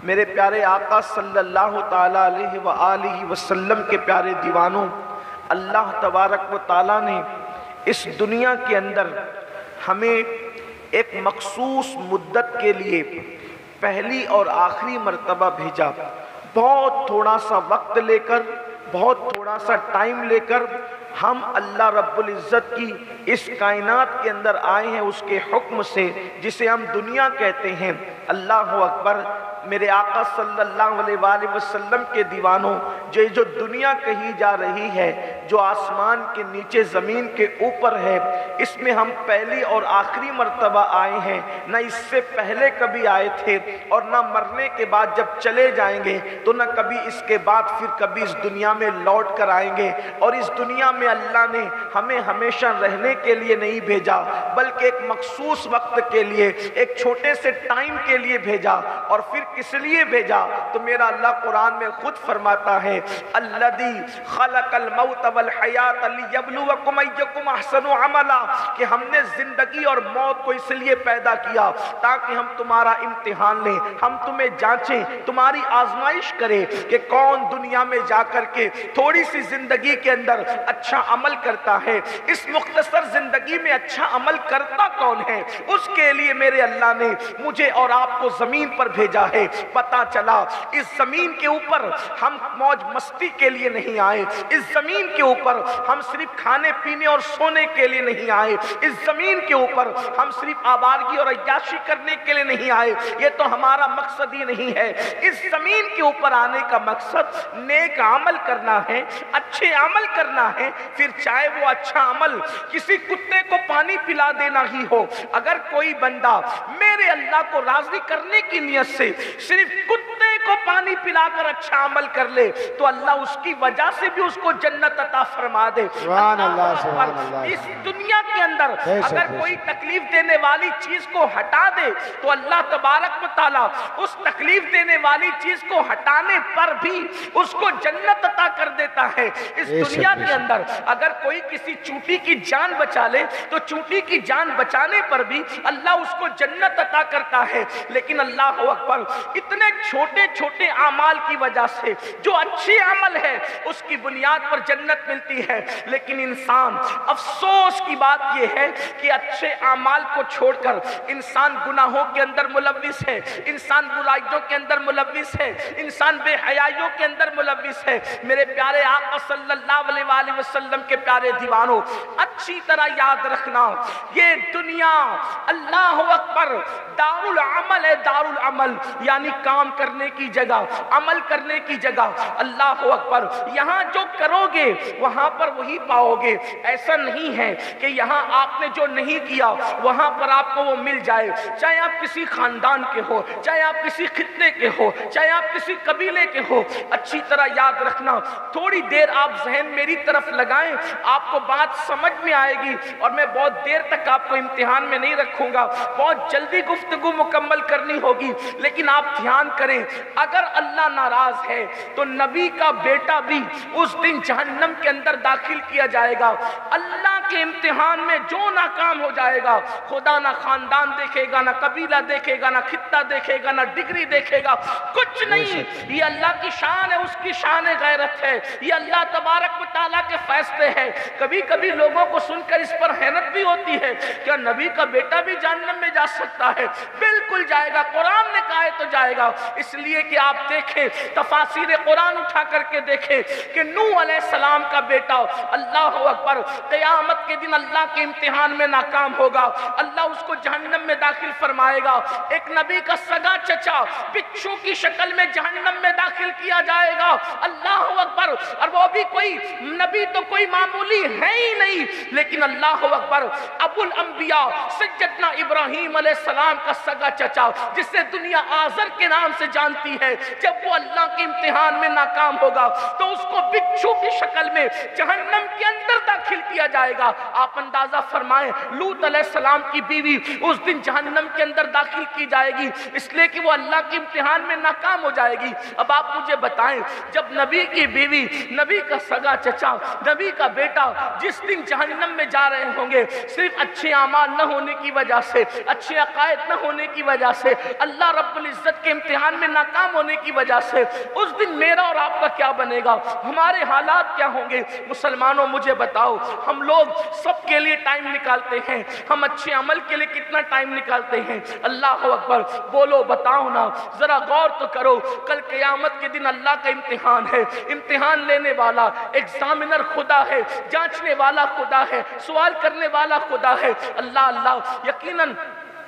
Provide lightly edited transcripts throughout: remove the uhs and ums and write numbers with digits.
میرے پیارے آقا صلی اللہ تعالیٰ علیہ وآلہ وسلم کے پیارے دیوانوں، اللہ تبارک و تعالیٰ نے اس دنیا کے اندر ہمیں ایک مخصوص مدت کے لیے پہلی اور آخری مرتبہ بھیجا۔ بہت تھوڑا سا وقت لے کر، بہت تھوڑا سا ٹائم لے کر ہم اللہ رب العزت کی اس کائنات کے اندر آئے ہیں، اس کے حکم سے، جسے ہم دنیا کہتے ہیں۔ اللہ اکبر۔ میرے آقا صلی اللہ علیہ وآلہ وسلم کے دیوانوں، جو دنیا کہی جا رہی ہے، جو آسمان کے نیچے زمین کے اوپر ہے، اس میں ہم پہلی اور آخری مرتبہ آئے ہیں، نہ اس سے پہلے کبھی آئے تھے، اور نہ مرنے کے بعد جب چلے جائیں گے تو نہ کبھی اس کے بعد پھر کبھی اس دنیا میں لوٹ کر آئیں گے۔ اور اس دنیا میں اللہ نے ہمیں ہمیشہ رہنے کے لیے نہیں بھیجا، بلکہ ایک مخصوص وقت کے لیے، ایک چھوٹے سے ٹائم کے لیے بھیجا۔ اور پھر کس لیے بھیجا؟ تو میرا اللہ قرآن میں خود فرماتا ہے، الذی خلق الموت والحیات لیبلوکم ایکم احسن عملا، کہ ہم نے زندگی اور موت کو اس لیے پیدا کیا تاکہ ہم تمہارا امتحان لیں، ہم تمہیں جانچیں، تمہاری آزمائش کریں کہ کون دنیا میں جا کر کے تھوڑی سی زندگی کے اندر اچھا عمل کرتا ہے، اس مختصر زندگی میں اچھا عمل کرتا کون ہے۔ اس کے لیے میرے اللہ نے مجھے اور آپ کو زمین پر بھیجا ہے۔ پتا چلا اس زمین کے اوپر ہم موج مستی کے لیے نہیں آئے، اس زمین کے اوپر ہم صرف کھانے پینے اور سونے کے لیے نہیں آئے، اس زمین کے اوپر ہم صرف آوارگی اور عیاشی کرنے کے لیے نہیں آئے، یہ تو ہمارا مقصد ہی نہیں ہے۔ اس زمین کے اوپر آنے کا مقصد نیک عمل کرنا ہے، اچھے عمل کرنا ہے، پھر چاہے وہ اچھا عمل کسی کتے کو پانی پلا دینا ہی ہو۔ اگر کوئی بندہ میرے اللہ کو راضی کرنے کی نیت سے صرف کتے کو پانی پلا کر اچھا عمل کر لے تو اللہ اس کی وجہ سے بھی اس کو جنت عطا فرما دے۔ سبحان اللہ، سبحان اللہ۔ اس دنیا کے اندر اگر کوئی تکلیف دینے والی چیز کو ہٹا دے تو اللہ تبارک و تعالیٰ اس تکلیف دینے والی چیز کو ہٹانے پر بھی اس کو جنت عطا کر دیتا ہے۔ اس دنیا کے اندر اگر کوئی کسی چونٹی کی جان بچا لے تو چونٹی کی جان بچانے پر بھی اللہ اس کو جنت عطا کرتا ہے۔ لیکن اللہ اکبر، اتنے چھوٹے چھوٹے اعمال کی وجہ سے جو اچھی عمل ہے اس کی بنیاد پر جنت ملتی ہے، لیکن انسان، افسوس کی بات یہ ہے کہ اچھے اعمال کو چھوڑ کر انسان گناہوں کے اندر ملوث ہے، انسان برائیوں کے اندر ملوث ہے، انسان بے حیائیوں کے اندر ملوث ہے۔ میرے پیارے آقا صلی اللہ علیہ وآلہ وسلم کے پیارے دیوانوں، اچھی طرح یاد رکھنا، یہ دنیا اللہ اکبر دار العمل ہے، دار العمل یعنی کام کرنے کی جگہ، عمل کرنے کی جگہ۔ اللہ اکبر، یہاں جو کرو گے وہاں پر وہی پاؤ گے۔ ایسا نہیں ہے کہ یہاں آپ نے جو نہیں کیا وہاں پر آپ کو وہ مل جائے، چاہے آپ کسی خاندان کے ہو، چاہے آپ کسی خطے کے ہو، چاہے آپ کسی قبیلے کے ہو۔ اچھی طرح یاد رکھنا، تھوڑی دیر آپ ذہن میری طرف لگائیں، آپ کو بات سمجھ میں آئے گی، اور میں بہت دیر تک آپ کو امتحان میں نہیں رکھوں گا، بہت جلدی گفتگو مکمل کرنی ہوگی۔ لیکن آپ دھیان کریں، اگر اللہ ناراض ہے تو نبی کا بیٹا بھی اس دن جہنم کے اندر داخل کیا جائے گا۔ اللہ کے امتحان میں جو ناکام ہو جائے گا، خدا نہ خاندان دیکھے گا، نہ قبیلہ دیکھے گا، نہ خطہ دیکھے گا، نہ ڈگری دیکھے گا، کچھ نہیں۔ یہ اللہ کی شان ہے، اس کی شان غیرت ہے، یہ اللہ تبارک و تعالیٰ کے فیصلے ہیں۔ کبھی کبھی لوگوں کو سن کر اس پر حیرت بھی ہوتی ہے، کیا نبی کا بیٹا بھی جہنم میں جا سکتا ہے؟ بالکل جائے گا، قرآن نے کہا ہے تو جائے گا۔ اس لیے کہ آپ دیکھیں، تفاسیر قرآن اٹھا کر کے دیکھیں کہ نوح علیہ السلام کا بیٹا، اللہ اکبر، قیامت کے دن اللہ کے امتحان میں ناکام ہوگا، اللہ اس کو جہنم میں داخل فرمائے گا۔ ایک نبی کا سگا چچا بچھو کی شکل میں جہنم میں داخل کیا جائے گا، اللہ اکبر، اور وہ بھی کوئی نبی تو کوئی معمولی ہے ہی نہیں، لیکن اللہ اکبر، ابو الانبیاء سیدنا ابراہیم علیہ السلام کا سگا چچا، جسے دنیا آزر کے نام سے جانتی ہے، جب وہ اللہ کے امتحان میں ناکام ہوگا تو اس کو بچھو کی شکل میں جہنم کے اندر داخل کیا جائے گا۔ گا۔ آپ اندازہ فرمائیں لوط علیہ السلام کی بیوی اس دن جہنم کے اندر داخل کی جائے گی اس لیے کہ وہ اللہ کے امتحان میں ناکام ہو جائے گی۔ اب آپ مجھے بتائیں جب نبی کی بیوی، نبی کا سگا چچا، نبی کا بیٹا جس دن جہنم میں جا رہے ہوں گے صرف اچھے اعمال نہ ہونے کی وجہ سے، اچھے عقائد نہ ہونے کی وجہ سے، اللہ رب العزت کے امتحان میں ناکام ہونے کی وجہ سے، اس دن میرا اور آپ کا کیا بنے گا؟ ہمارے حالات کیا ہوں گے؟ مسلمانوں مجھے بتاؤ، ہم لوگ سب کے لیے ٹائم نکالتے ہیں، ہم اچھے عمل کے لیے کتنا ٹائم نکالتے ہیں؟ اللہ اکبر، بولو بتاؤ نا، ذرا غور تو کرو۔ کل قیامت کے دن اللہ کا امتحان ہے، امتحان لینے والا ایگزامینر خدا ہے، جانچنے والا خدا ہے، سوال کرنے والا خدا ہے۔ اللہ یقیناً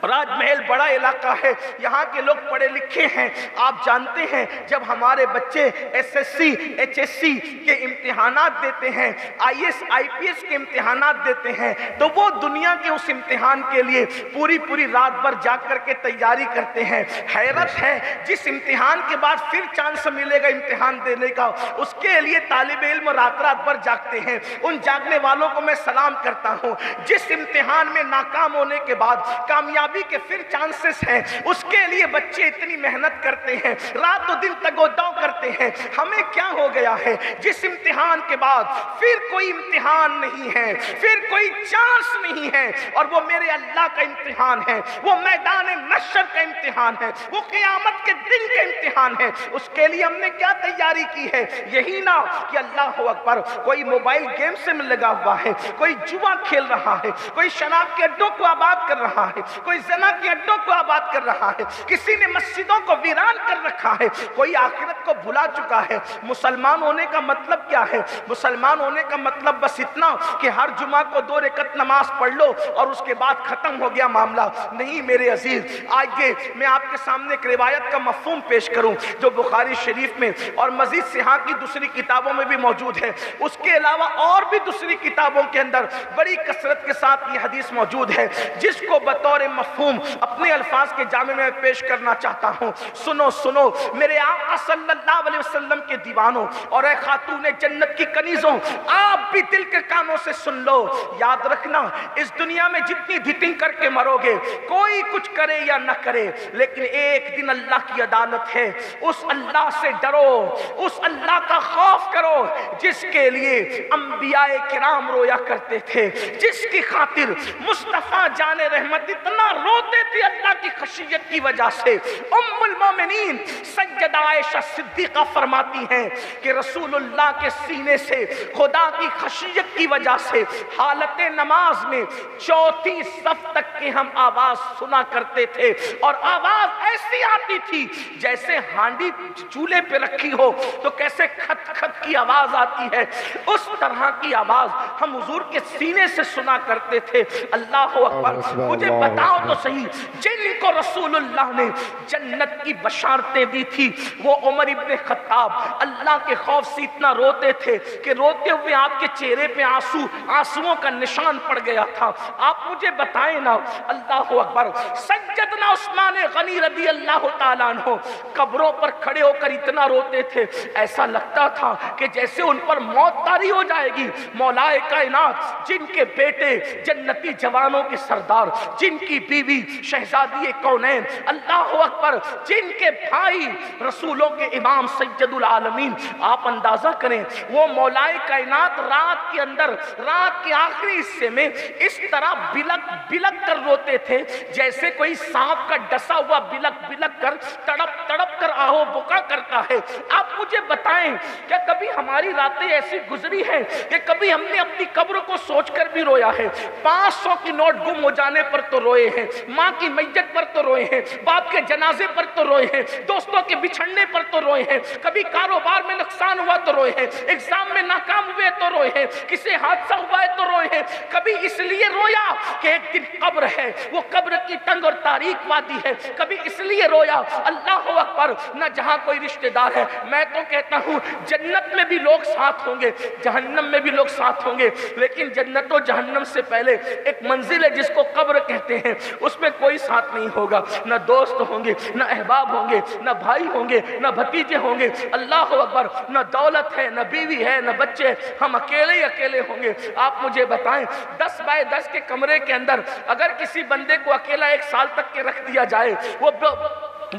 راج محل بڑا علاقہ ہے، یہاں کے لوگ پڑھے لکھے ہیں، آپ جانتے ہیں جب ہمارے بچے S S C H S C کے امتحانات دیتے ہیں، I S I P S کے امتحانات دیتے ہیں تو وہ دنیا کے اس امتحان کے لیے پوری رات بھر جاگ کر کے تیاری کرتے ہیں۔ حیرت ہے جس امتحان کے بعد پھر چانس ملے گا امتحان دینے کا، اس کے لیے طالب علم رات بھر جاگتے ہیں۔ ان جاگنے والوں کو میں سلام کرتا ہوں۔ جس امتحان میں ناکام ہونے کے بعد کامیاب کے پھر چانسز ہیں، اس کے لیے بچے اتنی محنت کرتے ہیں، رات و دن تگ و دو کرتے ہیں۔ ہمیں کیا ہو گیا ہے؟ جس امتحان کے بعد پھر کوئی امتحان نہیں ہے، پھر کوئی چانس نہیں ہے، اور وہ میرے اللہ کا امتحان ہے، وہ میدان محشر کا امتحان ہے، وہ قیامت کے دن کا امتحان ہے۔ اس کے لیے ہم نے کیا تیاری کی ہے؟ یہی نہ کہ اللہ اکبر کوئی موبائل گیم سے لگا ہوا ہے، کوئی جوا کھیل رہا ہے، کوئی شراب کے اڈوں کو آباد کر رہا ہے، کوئی زنا کے اڈوں کو آباد کر رہا ہے، کسی نے مسجدوں کو ویران کر رکھا ہے، کوئی آخرت کو بھلا چکا ہے۔ مسلمان ہونے کا مطلب کیا ہے؟ مسلمان ہونے کا مطلب بس اتنا کہ ہر جمعہ کو 2 رکعت نماز پڑھ لو اور اس کے بعد ختم ہو گیا معاملہ نہیں میرے عزیز۔ آئیے میں آپ کے سامنے ایک روایت کا مفہوم پیش کروں جو بخاری شریف میں اور مزید صحاح کی دوسری کتابوں میں بھی موجود ہے، اس کے علاوہ اور بھی دوسری کتابوں کے اندر بڑی کثرت کے ساتھ یہ حدیث موجود ہے، جس کو بطور مفہوم اپنے الفاظ کے جامع میں پیش کرنا چاہتا ہوں۔ سنو میرے آقا صلی اللہ علیہ وسلم کے دیوانوں اور اے خاتون جنت کی کنیزوں، آپ بھی دل کے کانوں سے سن لو۔ یاد رکھنا اس دنیا میں جتنی ڈھٹنگ کر کے مرو گے، کوئی کچھ کرے یا نہ کرے، لیکن ایک دن اللہ کی عدالت ہے۔ اس اللہ سے ڈرو، اس اللہ کا خوف کرو جس کے لیے انبیاء کرام رویا کرتے تھے، جس کی خاطر مصطفیٰ جان رحمت اتنا روتے تھے اللہ کی خشیت کی وجہ سے۔ ام المومنین سیدہ عائشہ صدیقہ فرماتی ہیں کہ رسول اللہ کے سینے سے خدا کی خشیت کی وجہ سے حالت نماز میں 4تھی صف تک کی ہم آواز سنا کرتے تھے، اور آواز ایسی آتی تھی جیسے ہانڈی چولہے پہ رکھی ہو تو کیسے کھت کھت کی آواز آتی ہے، اس طرح کی آواز ہم حضور کے سینے سے سنا کرتے تھے۔ اللہ اکبر، مجھے بتاؤ تو صحیح، جن کو رسول اللہ نے جنت کی بشارتیں دی تھی وہ عمر ابن خطاب اللہ کے خوف سے اتنا روتے تھے کہ روتے ہوئے آپ کے چہرے پہ آنسوؤں کا نشان پڑ گیا تھا۔ آپ مجھے بتائیں نا، اللہ اکبر، سیدنا عثمان غنی رضی اللہ تعالیٰ عنہ قبروں پر کھڑے ہو کر اتنا روتے تھے، ایسا لگتا تھا کہ جیسے ان پر موت طاری ہو جائے گی۔ مولا کائنات جن کے بیٹے جنتی جوانوں کے سردار، جن کی بیوی شہزادی کونین، اللہ اکبر، جن کے بھائی رسولوں کے امام سید العالمین، آپ اندازہ کریں وہ مولا کائنات رات کے اندر، رات کے آخری حصے میں اس طرح بلک کر روتے تھے جیسے کوئی سانپ کا ڈسا ہوا بلک کر تڑپ کر آہو بکا کرتا ہے۔ آپ مجھے بتائیں کیا کبھی ہماری راتیں ایسی گزری ہیں کہ کبھی ہم نے اپنی قبر کو سوچ کر بھی رویا ہے؟ 500 کی نوٹ گم ہو جانے پر تو روئے ہیں، ماں کی میت پر تو روئے ہیں، باپ کے جنازے پر تو روئے ہیں، دوستوں کے بچھڑنے پر تو روئے ہیں، کبھی کاروبار میں نقصان ہوا تو روئے ہیں، ایگزام میں ناکام ہوئے تو روئے ہیں، کسی حادثہ ہوا ہے تو روئے ہیں۔ کبھی اس لیے رویا کہ ایک دن قبر ہے، وہ قبر کی تنگ اور تاریک وادی ہے، کبھی اس لیے رویا اللہ اکبر اکبر, نہ جہاں کوئی رشتہ دار ہے. میں تو کہتا ہوں جنت میں بھی لوگ ساتھ ہوں گے, جہنم میں بھی لوگ ساتھ ہوں گے, لیکن جنت و جہنم سے پہلے ایک منزل ہے جس کو قبر کہتے ہیں, اس میں کوئی ساتھ نہیں ہوگا. نہ دوست ہوں گے, نہ احباب ہوں گے, نہ بھائی ہوں گے, نہ بھتیجے ہوں گے. اللہ اکبر. نہ دولت ہے, نہ بیوی ہے, نہ بچے, ہم اکیلے ہی اکیلے ہوں گے. آپ مجھے بتائیں 10 بائی 10 کے کمرے کے اندر اگر کسی بندے کو اکیلا 1 سال تک کے رکھ دیا جائے,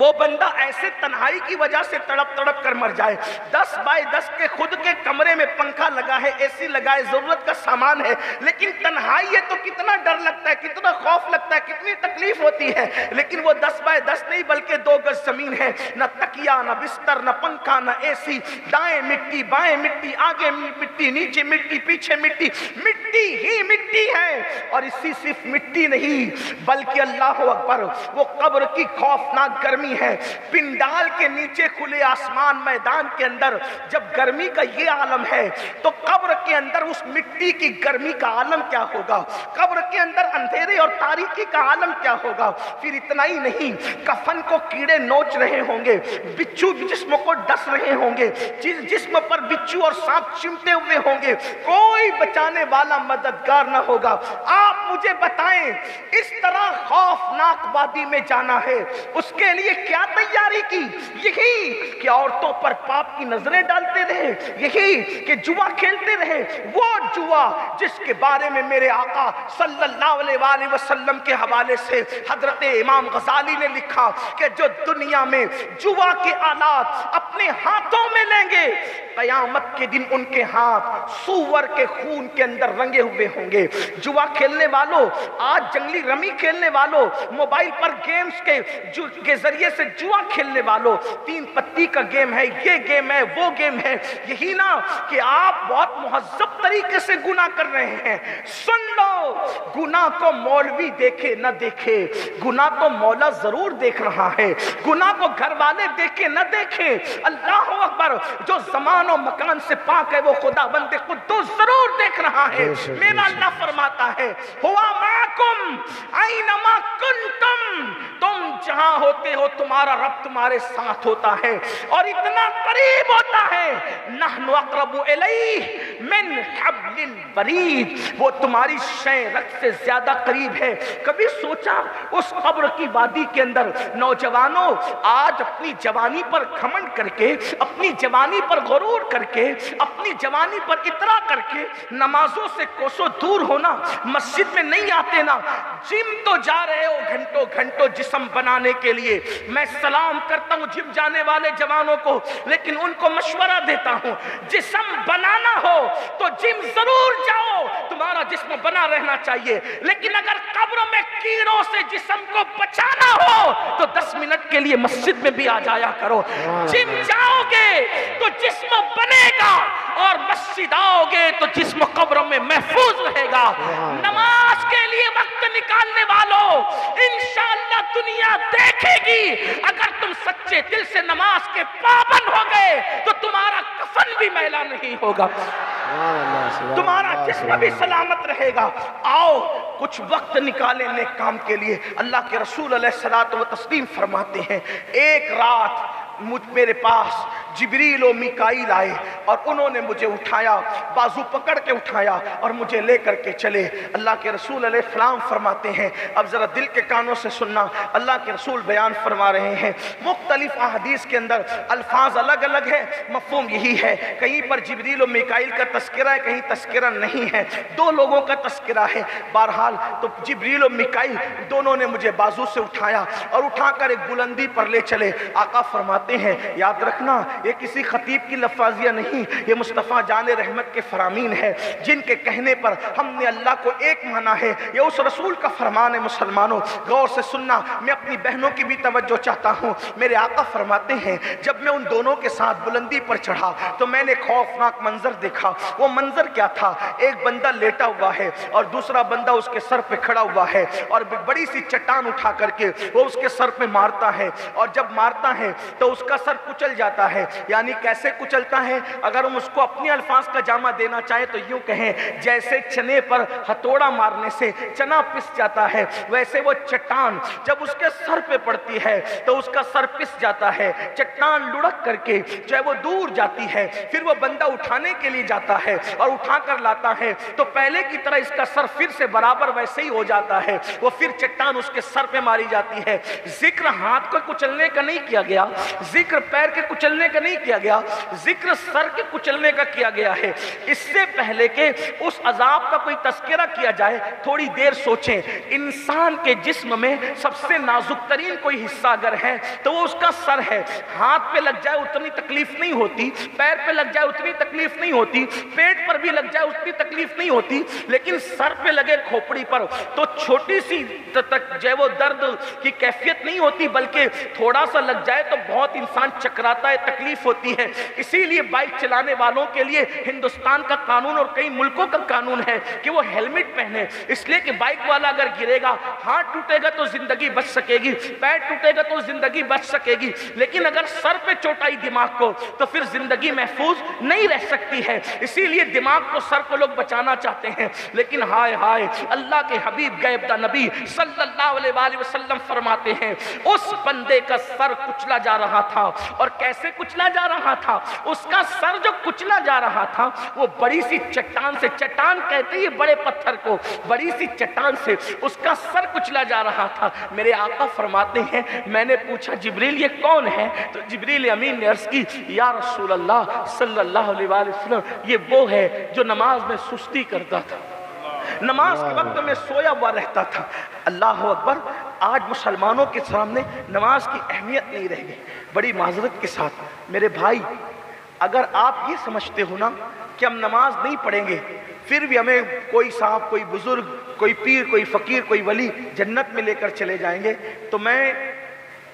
وہ بندہ ایسے تنہائی کی وجہ سے تڑپ تڑپ کر مر جائے. 10 بائی 10 کے خود کے کمرے میں پنکھا لگا ہے, اے سی لگا ہے, ضرورت کا سامان ہے, لیکن تنہائی ہے تو کتنا ڈر لگتا ہے, کتنا خوف لگتا ہے, کتنی تکلیف ہوتی ہے. لیکن وہ 10 بائی 10 نہیں بلکہ 2 گز زمین ہے, نہ تکیا, نہ بستر, نہ پنکھا, نہ اے سی, دائیں مٹی, بائیں مٹی, آگے مٹی, نیچے مٹی, پیچھے مٹی, مٹی ہی مٹی ہے. اور اسی صرف مٹی نہیں بلکہ اللہ اکبر وہ قبر کی خوفناک گرمی ہے. پنڈال کے نیچے کھلے آسمان میدان کے اندر جب گرمی کا یہ عالم ہے تو قبر کے اندر اس مٹی کی گرمی کا عالم کیا ہوگا, قبر کے اندر اندھیرے اور تاریکی کا عالم کیا ہوگا. پھر اتنا ہی نہیں, کفن کو کیڑے نوچ رہے ہوں گے, بچھو جسم کو ڈس رہے ہوں گے, جسم پر بچھو اور سانپ چمٹے ہوئے ہوں گے, کوئی بچانے والا مددگار نہ ہوگا. آپ مجھے بتائیں اس طرح خوفناک وادی میں جانا ہے, اس کے لیے کیا تیاری کی؟ یہی کہ عورتوں پر پاپ کی نظریں ڈالتے رہے, یہی کہ جوا کھیلتے رہے, وہ جوا جس کے بارے میں میرے آقا صلی اللہ علیہ وآلہ وسلم کے حوالے سے حضرت امام غزالی نے لکھا کہ جو دنیا میں جوا کے آلات اپنے ہاتھوں میں لیں گے قیامت کے دن ان کے ہاتھ سور کے خون کے اندر رنگے ہوئے ہوں گے. جوا کھیلنے والوں, آج جنگلی رمی کھیلنے والوں, موبائل پر گیمز کے ذریعے سے جوا کھیلنے والوں, 3 پتی کا گیم ہے, یہ گیم ہے, وہ گیم ہے. یہی نا کہ آپ بہت مہذب طریقے سے گناہ کر رہے ہیں. سن لو, گناہ کو مولوی دیکھے نہ دیکھے, گناہ کو مولا ضرور دیکھ رہا ہے, گناہ کو گھر والے دیکھے نہ دیکھے, اللہ اکبر جو زمان و مکان سے پاک ہے وہ خدا بند قدوس ضرور دیکھ رہا ہے. میرا اللہ فرماتا ہے ہوا معکم اینما کنتم, تم جہاں ہوتے ہو تمہارا رب تمہارے ساتھ ہوتا ہے اور اتنا قریب ہوتا ہے. نحن اقرب الیہ من حبل الورید, وہ تمہاری شہ رگ سے زیادہ قریب ہے. کبھی سوچا اس قبر کی وادی کے اندر نوجوانوں آج اپنی جوانی پر گھمنڈ کر کے, اپنی جوانی پر غرور کر کے, اپنی جوانی پر اطراء کر کے نمازوں سے کوسوں دور ہونا, مسجد میں نہیں آتے نا, جم تو جا رہے ہو گھنٹوں گھنٹوں جسم بنانے کے لیے. میں سلام کرتا ہوں جم جانے والے جوانوں کو, لیکن ان کو مشورہ دیتا ہوں جسم بنانا ہو تو جم ضرور جاؤ, تمہارا جسم بنا رہنا چاہیے. لیکن اگر قبر میں کیڑوں سے جسم کو بچانا ہو تو 10 منٹ کے لیے مسجد میں بھی آ جایا کرو. جم جاؤ گے تو جسم بنے گا اور مسجد آؤ گے تو جسم قبر میں محفوظ رہے گا. نماز کے لیے وقت نکالنے والوں انشاءاللہ دنیا دیکھے گی. اگر تم سچے دل سے نماز کے پابند ہو گئے تو تمہارا کفن بھی میلا نہیں ہوگا, تمہارا جسم بھی سلامت رہے گا. آؤ کچھ وقت نکالیں نیک کام کے لیے. اللہ کے رسول علیہ الصلوۃ والتسلیم فرماتے ہیں ایک رات میرے پاس جبریل و میکائیل آئے اور انہوں نے مجھے اٹھایا, بازو پکڑ کے اٹھایا اور مجھے لے کر کے چلے. اللہ کے رسول علیہ السلام فرماتے ہیں, اب ذرا دل کے کانوں سے سننا, اللہ کے رسول بیان فرما رہے ہیں, مختلف احادیث کے اندر الفاظ الگ الگ ہے, مفہوم یہی ہے, کہیں پر جبریل و میکائیل کا تذکرہ ہے, کہیں تذکرہ نہیں ہے, 2 لوگوں کا تذکرہ ہے. بہرحال تو جبریل و میکائیل دونوں نے مجھے بازو سے اٹھایا اور اٹھا کر ایک بلندی پر لے چلے. آقا فرماتے ہیں یاد رکھنا یہ کسی خطیب کی لفاظیہ نہیں, یہ مصطفیٰ جان رحمت کے فرامین ہے جن کے کہنے پر ہم نے اللہ کو ایک مانا ہے. یہ اس رسول کا فرمان ہے. مسلمانوں غور سے سننا, میں اپنی بہنوں کی بھی توجہ چاہتا ہوں. میرے آقا فرماتے ہیں جب میں ان دونوں کے ساتھ بلندی پر چڑھا تو میں نے خوفناک منظر دیکھا. وہ منظر کیا تھا, ایک بندہ لیٹا ہوا ہے اور دوسرا بندہ اس کے سر پہ کھڑا ہوا ہے اور بڑی سی چٹان اٹھا کر کے وہ اس کے سر پہ مارتا ہے, اور جب مارتا ہے تو اس کا سر کچل جاتا ہے. یعنی کیسے کچلتا ہے؟ اگر ہم اس کو اپنی الفاظ کا جامع دینا چاہیں تو یوں کہیں جیسے چنے پر ہتھوڑا مارنے سے چنا پس جاتا ہے، ویسے وہ چٹان جب اس کے سر پہ پڑتی ہے تو اس کا سر پس جاتا ہے، چٹان لڑک کر کے جو ہے وہ دور جاتی ہے، پھر وہ بندہ اٹھانے کے لیے جاتا ہے اور اٹھا کر لاتا ہے تو پہلے کی طرح اس کا سر پھر سے برابر ویسے ہی ہو جاتا ہے، وہ پھر چٹان اس کے سر پہ ماری جاتی ہے۔ ذکر ہاتھ کو کچلنے کا نہیں کیا گیا، ذکر پیر کے کچلنے کا نہیں کیا گیا، ذکر سر کے کچلنے کا کیا گیا ہے۔ اس سے پہلے کہ اس عذاب کا کوئی تذکرہ کیا جائے تھوڑی دیر سوچیں، انسان کے جسم میں سب سے نازک ترین کوئی حصہ اگر ہے تو وہ اس کا سر ہے۔ ہاتھ پہ لگ جائے اتنی تکلیف نہیں ہوتی، پیر پہ لگ جائے اتنی تکلیف نہیں ہوتی، پیٹ پر بھی لگ جائے اتنی تکلیف نہیں ہوتی، لیکن سر پہ لگے کھوپڑی پر تو چھوٹی سی جو ہے وہ درد کی کیفیت نہیں ہوتی، بلکہ تھوڑا سا لگ جائے تو بہت انسان چکراتا ہے، تکلیف ہوتی ہے۔ اسی لیے بائک چلانے والوں کے لیے ہندوستان کا قانون اور کئی ملکوں کا قانون ہے کہ وہ ہیلمٹ پہنے، اس لیے کہ بائک والا اگر گرے گا، ہاتھ ٹوٹے گا تو زندگی بچ سکے گی، پیر ٹوٹے گا تو زندگی بچ سکے گی، لیکن اگر سر پہ چوٹ آئی دماغ کو تو پھر زندگی محفوظ نہیں رہ سکتی ہے۔ اسی لیے دماغ کو، سر کو لوگ بچانا چاہتے ہیں، لیکن ہائے ہائے، اللہ کے حبیب غیب دا نبی صلی اللہ علیہ وآلہ وسلم فرماتے ہیں اس بندے کا سر کچلا جا رہا تھا، اور کیسے کچلا جا رہا تھا؟ اس کا سر جو کچلا جا رہا تھا وہ بڑی سی چٹان سے، چٹان کہتے ہیں بڑے پتھر کو، بڑی سی چٹان سے اس کا سر کچلا جا رہا تھا۔ میرے آقا فرماتے ہیں میں نے پوچھا جبریل یہ کون ہے؟ تو جبریل امین نے عرض کی یا رسول اللہ صلی اللہ علیہ وآلہ وسلم یہ وہ ہے جو نماز میں سستی کرتا تھا، نماز کے وقت میں سویا ہوا رہتا تھا۔ اللہ اکبر، آج مسلمانوں کے سامنے نماز کی اہمیت نہیں رہ گئی۔ بڑی معذرت کے ساتھ میرے بھائی، اگر آپ یہ سمجھتے ہو نا کہ ہم نماز نہیں پڑھیں گے پھر بھی ہمیں کوئی صاحب، کوئی بزرگ، کوئی پیر، کوئی فقیر، کوئی ولی جنت میں لے کر چلے جائیں گے، تو میں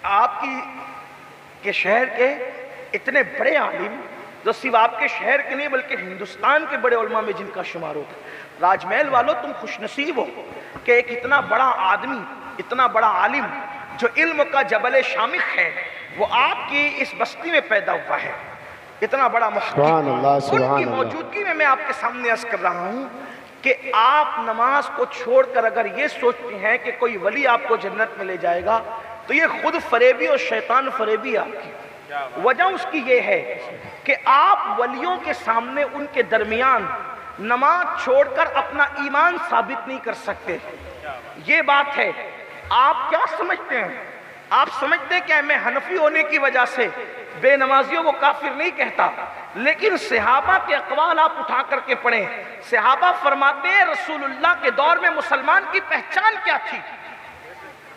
آپ کے شہر کے اتنے بڑے عالم جو صرف آپ کے شہر کے نہیں بلکہ ہندوستان کے بڑے علماء میں جن کا شمار ہوتا ہے، راج محل والوں تم خوش نصیب ہو کہ ایک اتنا بڑا آدمی، اتنا بڑا عالم جو علم کا جبل شامخ ہے وہ آپ کی اس بستی میں پیدا ہوا ہے، اتنا بڑا محقق۔ ان کی موجودگی میں آپ کے سامنے عرض کر رہا ہوں کہ آپ نماز کو چھوڑ کر اگر یہ سوچتے ہیں کہ کوئی ولی آپ کو جنت میں لے جائے گا تو یہ خود فریبی اور شیطان فریبی آپ کی۔ وجہ اس کی یہ ہے کہ آپ ولیوں کے سامنے ان کے درمیان نماز چھوڑ کر اپنا ایمان ثابت نہیں کر سکتے۔ یہ بات ہے۔ آپ کیا سمجھتے ہیں؟ آپ سمجھتے ہیں کہ میں حنفی ہونے کی وجہ سے بے نمازیوں کو کافر نہیں کہتا، لیکن صحابہ کے اقوال آپ اٹھا کر کے پڑھیں۔ صحابہ فرماتے ہیں رسول اللہ کے دور میں مسلمان کی پہچان کیا تھی؟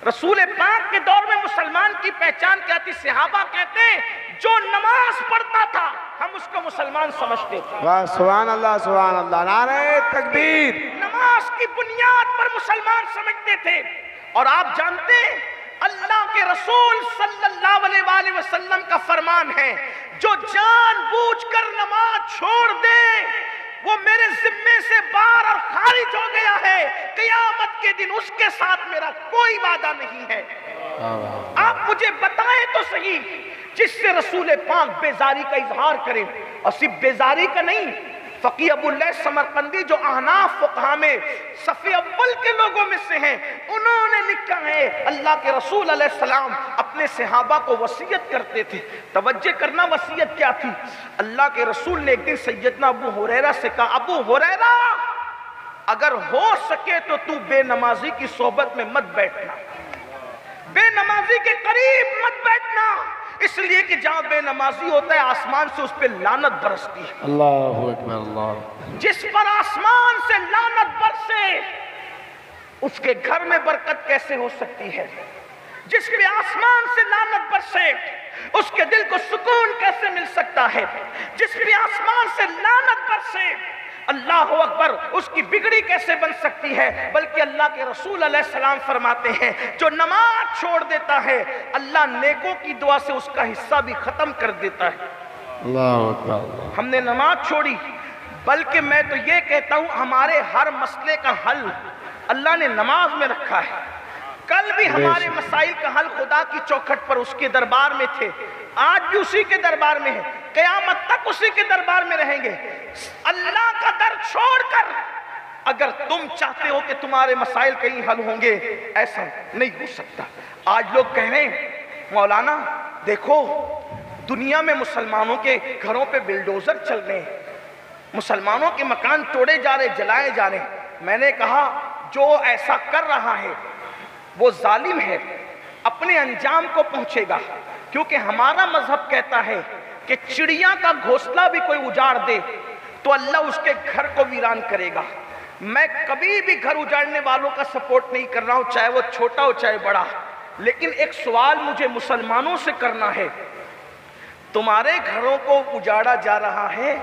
رسول پاک کے دور میں مسلمان کی پہچان کیا تھی؟ صحابہ کہتے ہیں جو نماز پڑھتا تھا ہم اس کو مسلمان سمجھتے تھے۔ واہ سبحان اللہ، سبحان اللہ، نعرہ تکبیر۔ نماز کی بنیاد پر مسلمان سمجھتے تھے۔ اور آپ جانتے ہیں اللہ کے رسول صلی اللہ علیہ وآلہ وسلم کا فرمان ہے جو جان بوجھ کر نماز چھوڑ دے وہ میرے ذمے سے باہر اور خارج ہو گیا ہے، قیامت کے دن اس کے ساتھ میرا کوئی وعدہ نہیں ہے۔ آپ مجھے بتائیں تو صحیح جس سے رسول پاک بیزاری کا اظہار کریں، اور صرف بیزاری کا نہیں، فقی ابو اللہ سمرقندی جو احناف فقہا میں صف اول کے لوگوں میں سے ہیں، انہوں نے لکھا ہے اللہ کے رسول علیہ السلام اپنے صحابہ کو وصیت کرتے تھے۔ توجہ کرنا وصیت کیا تھی؟ اللہ کے رسول نے ایک دن سیدنا ابو ہریرہ سے کہا ابو ہریرہ اگر ہو سکے تو تو بے نمازی کی صحبت میں مت بیٹھنا، بے نمازی کے قریب مت بیٹھنا، اس لیے کہ جہاں بے نمازی ہوتا ہے آسمان سے اس پہ لعنت برستی ہے۔ اللہ اکبر، اللہ۔ جس پر آسمان سے لعنت برسے اس کے گھر میں برکت کیسے ہو سکتی ہے؟ جس پہ آسمان سے لعنت برسے اس کے دل کو سکون کیسے مل سکتا ہے؟ جس پہ آسمان سے لعنت برسے اللہ اکبر اس کی بگڑی کیسے بن سکتی ہے؟ بلکہ اللہ کے رسول علیہ السلام فرماتے ہیں جو نماز چھوڑ دیتا ہے اللہ نیکوں کی دعا سے اس کا حصہ بھی ختم کر دیتا ہے۔ اللہ اکبر۔ ہم نے نماز چھوڑی، بلکہ میں تو یہ کہتا ہوں ہمارے ہر مسئلے کا حل اللہ نے نماز میں رکھا ہے۔ کل بھی ہمارے مسائل کا حل خدا کی چوکھٹ پر اس کے دربار میں تھے، آج بھی اسی کے دربار میں ہیں، قیامت تک اسی کے دربار میں رہیں گے۔ اللہ کا در چھوڑ کر اگر تم چاہتے ہو کہ تمہارے مسائل کہیں حل ہوں گے، ایسا نہیں ہو سکتا۔ آج لوگ کہہ رہے ہیں مولانا دیکھو دنیا میں مسلمانوں کے گھروں پہ بلڈوزر چل رہے ہیں، مسلمانوں کے مکان توڑے جا رہے، جلائے جا رہے ہیں۔ میں نے کہا جو ایسا کر رہا ہے وہ ظالم ہے، اپنے انجام کو پہنچے گا، کیونکہ ہمارا مذہب کہتا ہے کہ چڑیا کا گھونسلہ بھی کوئی اجاڑ دے تو اللہ اس کے گھر کو ویران کرے گا۔ میں کبھی بھی گھر اجاڑنے والوں کا سپورٹ نہیں کر رہا ہوں، چاہے وہ چھوٹا ہو چاہے بڑا، لیکن ایک سوال مجھے مسلمانوں سے کرنا ہے، تمہارے گھروں کو اجاڑا جا رہا ہے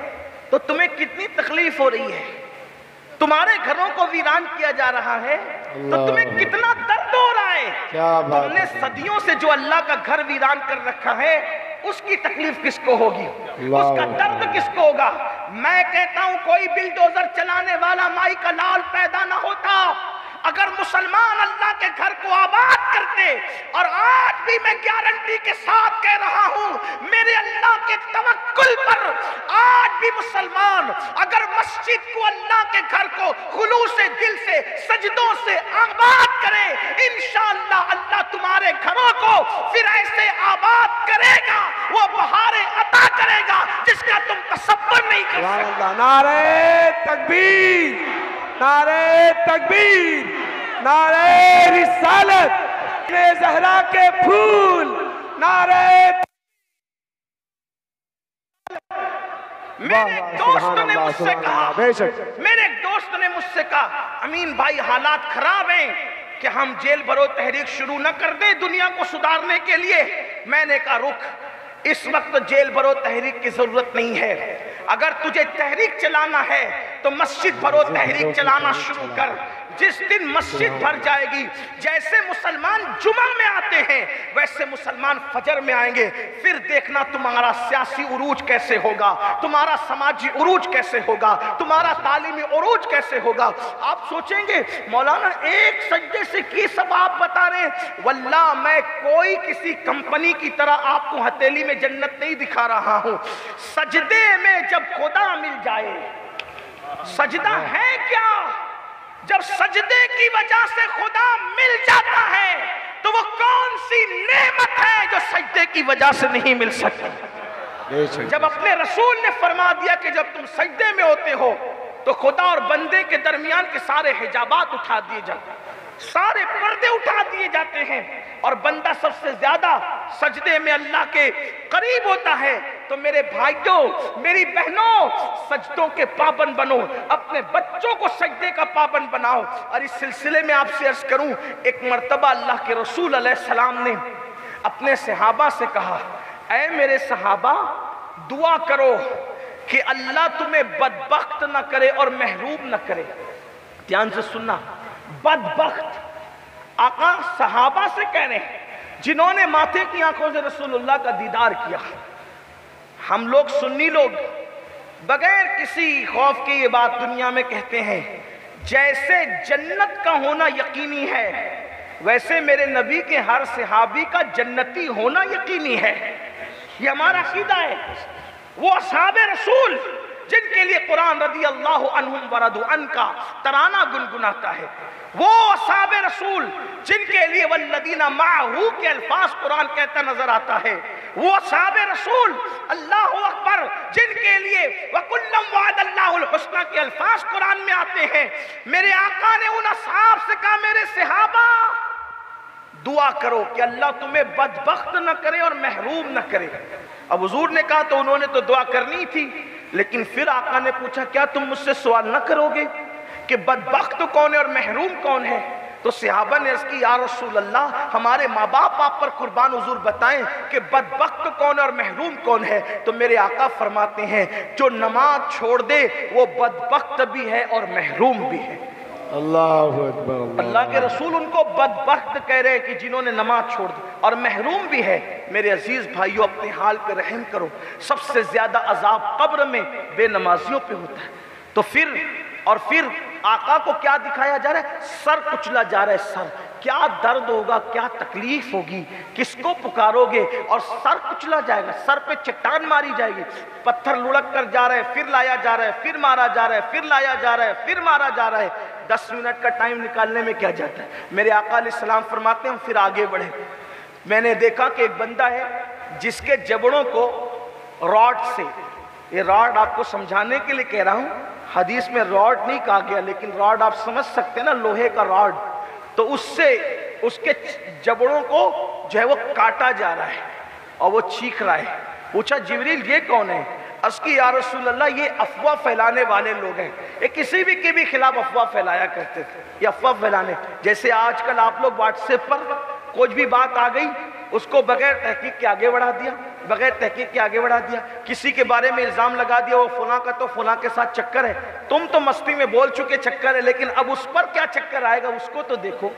تو تمہیں کتنی تکلیف ہو رہی ہے؟ تمہارے گھروں کو ویران کیا جا رہا ہے تو تمہیں کتنا درد ہو رہا ہے؟ تم نے صدیوں سے جو اللہ کا گھر ویران کر رکھا ہے اس کی تکلیف کس کو ہوگی؟ اس کا درد کس کو ہوگا؟ میں کہتا ہوں کوئی بلڈوزر چلانے والا مائی کا لال پیدا نہ ہوتا اگر مسلمان اللہ کے گھر کو آباد کرتے۔ اور آج بھی میں گارنٹی کے ساتھ کہہ رہا ہوں میرے اللہ کے توکل پر، آج بھی مسلمان اگر مسجد کو، اللہ کے گھر کو خلوص دل سے، سجدوں سے آباد کرے، انشاءاللہ اللہ تمہارے گھروں کو پھر ایسے آباد کرے گا، وہ بہاریں عطا کرے گا جس کا تم تصور نہیں کر سکتے۔ نعرہ تکبیر، نعرہ تکبیر، نعرہ رسالت، زہرا کے پھول، نعرہ۔ میرے ایک دوست نے مجھ سے کہا، میرے ایک دوست نے مجھ سے کہا امین بھائی حالات خراب ہیں کہ ہم جیل بھرو تحریک شروع نہ کر دیں دنیا کو سدھارنے کے لیے۔ میں نے کہا رک، اس وقت جیل بھرو تحریک کی ضرورت نہیں ہے، اگر تجھے تحریک چلانا ہے تو مسجد بھرو تحریک چلانا شروع کر۔ جس دن مسجد بھر جائے گی، جیسے مسلمان جمعہ میں آتے ہیں ویسے مسلمان فجر میں آئیں گے، پھر دیکھنا تمہارا سیاسی عروج کیسے ہوگا، تمہارا سماجی عروج کیسے ہوگا، تمہارا تعلیمی عروج کیسے ہوگا۔ آپ سوچیں گے مولانا ایک سجدے سے کی سب آپ بتا رہے ہیں، واللہ میں کوئی کسی کمپنی کی طرح آپ کو ہتھیلی میں جنت نہیں دکھا رہا ہوں۔ سجدے میں جب خدا مل جائے، سجدہ ہے کیا؟ جب سجدے کی وجہ سے خدا مل جاتا ہے تو وہ کون سی نعمت ہے جو سجدے کی وجہ سے نہیں مل سکتی؟ جب اپنے رسول نے فرما دیا کہ جب تم سجدے میں ہوتے ہو تو خدا اور بندے کے درمیان کے سارے حجابات اٹھا دیے جاتے ہیں، سارے پردے اٹھا دیے جاتے ہیں، اور بندہ سب سے زیادہ سجدے میں اللہ کے قریب ہوتا ہے۔ تو میرے بھائیوں، میری بہنوں، سجدوں کے پابند بنو، اپنے بچوں کو سجدے کا پابند بناؤ۔ اور اس سلسلے میں آپ سے عرض کروں، ایک مرتبہ اللہ کے رسول علیہ السلام نے اپنے صحابہ سے کہا، اے میرے صحابہ دعا کرو کہ اللہ تمہیں بدبخت نہ کرے اور محروم نہ کرے۔ دھیان سے سننا، بدبخت آقا صحابہ سے کہہ رہے ہیں جنہوں نے ماتھے کی آنکھوں سے رسول اللہ کا دیدار کیا۔ ہم لوگ سنی لوگ بغیر کسی خوف کے یہ بات دنیا میں کہتے ہیں، جیسے جنت کا ہونا یقینی ہے ویسے میرے نبی کے ہر صحابی کا جنتی ہونا یقینی ہے۔ یہ ہمارا عقیدہ ہے۔ وہ اصحاب رسول جن کے لیے قرآن رضی اللہ عنہم ورضوا عنہ کا ترانہ گنگناتا ہے، وہ اصحاب رسول جن کے لیے والذین معہ کے الفاظ قرآن کہتا نظر آتا ہے، وہ اصحاب رسول اللہ اکبر جن کے لیے وَكُلًّا وَعَدَ اللَّهُ الْحُسْنَى کے الفاظ قرآن میں آتے ہیں۔ میرے آقا نے ان اصحاب سے کہا میرے صحابہ دعا کرو کہ اللہ تمہیں بدبخت نہ کرے اور محروم نہ کرے۔ اب حضور نے کہا تو انہوں نے تو دعا کرنی تھی، لیکن پھر آقا نے پوچھا کیا تم مجھ سے سوال نہ کرو گے کہ بدبخت کون ہے اور محروم کون ہے؟ تو صحابہ نے عرض کی یا رسول اللہ ہمارے ماں باپ آپ پر قربان، حضور بتائیں کہ بدبخت کون ہے اور محروم کون ہے؟ تو میرے آقا فرماتے ہیں جو نماز چھوڑ دے وہ بدبخت بھی ہے اور محروم بھی ہے۔ اللہ اکبر۔ اللہ کے رسول ان کو بدبخت کہہ رہے کہ جنہوں نے نماز چھوڑ دی، اور محروم بھی ہے۔ میرے عزیز بھائیوں اپنے حال پہ رحم کرو، سب سے زیادہ عذاب قبر میں بے نمازیوں پہ ہوتا ہے۔ تو پھر آقا کو کیا دکھایا جا رہا ہے؟ سر کچلا جا رہا ہے، سر کیا درد ہوگا، کیا تکلیف ہوگی، کس کو پکارو گے، اور سر کچلا جائے گا، سر پہ چٹان ماری جائے گی، پتھر لڑک کر جا رہا ہے، پھر لایا جا رہا ہے، پھر مارا جا رہا ہے، پھر لایا جا رہا ہے، پھر مارا جا رہا ہے۔ 10 منٹ کا ٹائم نکالنے میں کیا جاتا ہے؟ میرے آقا علیہ السلام فرماتے ہیں ہم پھر آگے بڑھے، میں نے دیکھا کہ ایک بندہ ہے جس کے جبڑوں کو راڈ سے، یہ راڈ آپ کو سمجھانے کے لیے کہہ رہا ہوں، حدیث میں راڈ نہیں کہا گیا لیکن راڈ آپ سمجھ سکتے ہیں نا، لوہے کا راڈ، تو اس سے اس کے جبڑوں کو جو ہے وہ کاٹا جا رہا ہے اور وہ چیخ رہا ہے۔ پوچھا جبریل یہ کون ہے؟ عرض کی یا رسول اللہ یہ افواہ پھیلانے والے لوگ ہیں، یہ کسی بھی کے بھی خلاف افواہ پھیلایا کرتے تھے، یہ افواہ پھیلانے، جیسے آج کل آپ لوگ واٹس ایپ پر کچھ بھی بات آ گئی اس کو بغیر تحقیق کے آگے بڑھا دیا، بغیر تحقیق کے آگے بڑھا دیا، کسی کے بارے میں الزام لگا دیا وہ فلاں کا تو فلاں کے ساتھ چکر ہے، تم تو مستی میں بول چکے چکر ہے، لیکن اب اس پر کیا چکر آئے گا اس کو تو دیکھو،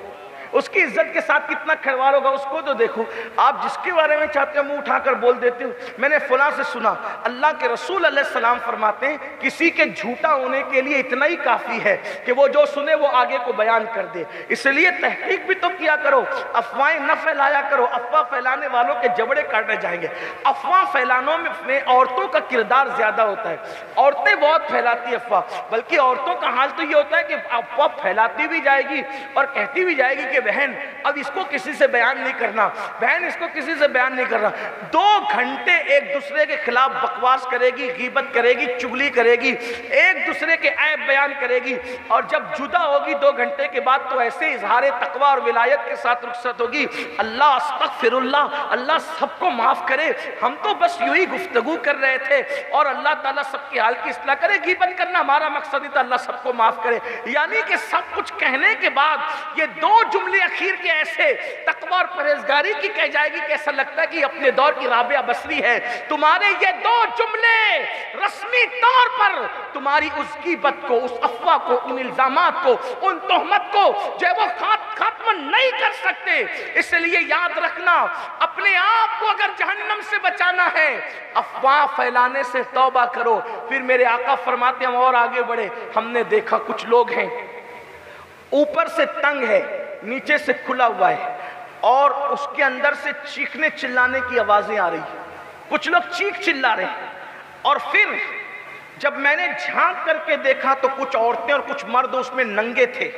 اس کی عزت کے ساتھ کتنا کھلواڑ ہوگا اس کو تو دیکھو۔ آپ جس کے بارے میں چاہتے ہو منہ اٹھا کر بول دیتے ہو، میں نے فلاں سے سنا، اللہ کے رسول علیہ السلام فرماتے ہیں کسی کے جھوٹا ہونے کے لیے اتنا ہی کافی ہے کہ وہ جو سنے وہ آگے کو بیان کر دے، اس لیے تحقیق بھی تو کیا کرو، افواہیں نہ پھیلایا کرو، افواہ پھیلانے والوں کے جبڑے کاٹے جائیں گے۔ افواہ پھیلانے میں عورتوں کا کردار زیادہ ہوتا ہے، عورتیں بہت پھیلاتی افواہ، بلکہ عورتوں کا حال تو یہ ہوتا ہے کہ افواہ پھیلاتی بھی جائے گی اور کہتی بھی جائے گی کہ بہن اب اس کو کسی سے بیان نہیں کرنا، بہن اس کو کسی سے بیان نہیں کرنا، 2 گھنٹے ایک دوسرے کے خلاف بکواس کرے گی، غیبت کرے گی، چگلی کرے گی، ایک دوسرے کے عیب بیان کرے گی، اور جب جدا ہوگی 2 گھنٹے کے بعد تو ایسے اظہار تقویٰ اور ولایت کے ساتھ رخصت ہوگی، اللہ استغفر اللہ، اللہ سب کو معاف کرے، ہم تو بس یوں ہی گفتگو کر رہے تھے، اور اللہ تعالیٰ سب کے حال کی اصلاح کرے، غیبت کرنا ہمارا مقصد ہی تھا، اللہ سب کو معاف کرے۔ یعنی کہ سب کچھ کہنے کے بعد یہ 2 جملے اخیر کے ایسے تقویٰ اور پرہیزگاری کی کہہ جائے گی کہ ایسا لگتا ہے کہ اپنے دور کی رابعہ بصری ہے۔ تمہارے یہ 2 جملے رسمی طور پر تمہاری اس غیبت کو، اس افواہ کو، ان الزامات کو، ان تہمت کو جو ہے وہ ختم نہیں کر سکتے۔ اس لیے یاد رکھنا، اپنے آپ کو اگر جہنم سے بچانا ہے افواہ پھیلانے سے توبہ کرو۔ پھر میرے آقا فرماتے ہیں ہم اور آگے بڑھے، ہم نے دیکھا کچھ لوگ ہیں اوپر سے تنگ ہے، نیچے سے کھلا ہوا ہے، اور اس کے اندر سے چیخنے چلانے کی آوازیں آ رہی ہیں، کچھ لوگ چیخ چلا رہے ہیں، اور پھر جب میں نے جھانک کر کے دیکھا تو کچھ عورتیں اور کچھ مرد اس میں ننگے تھے،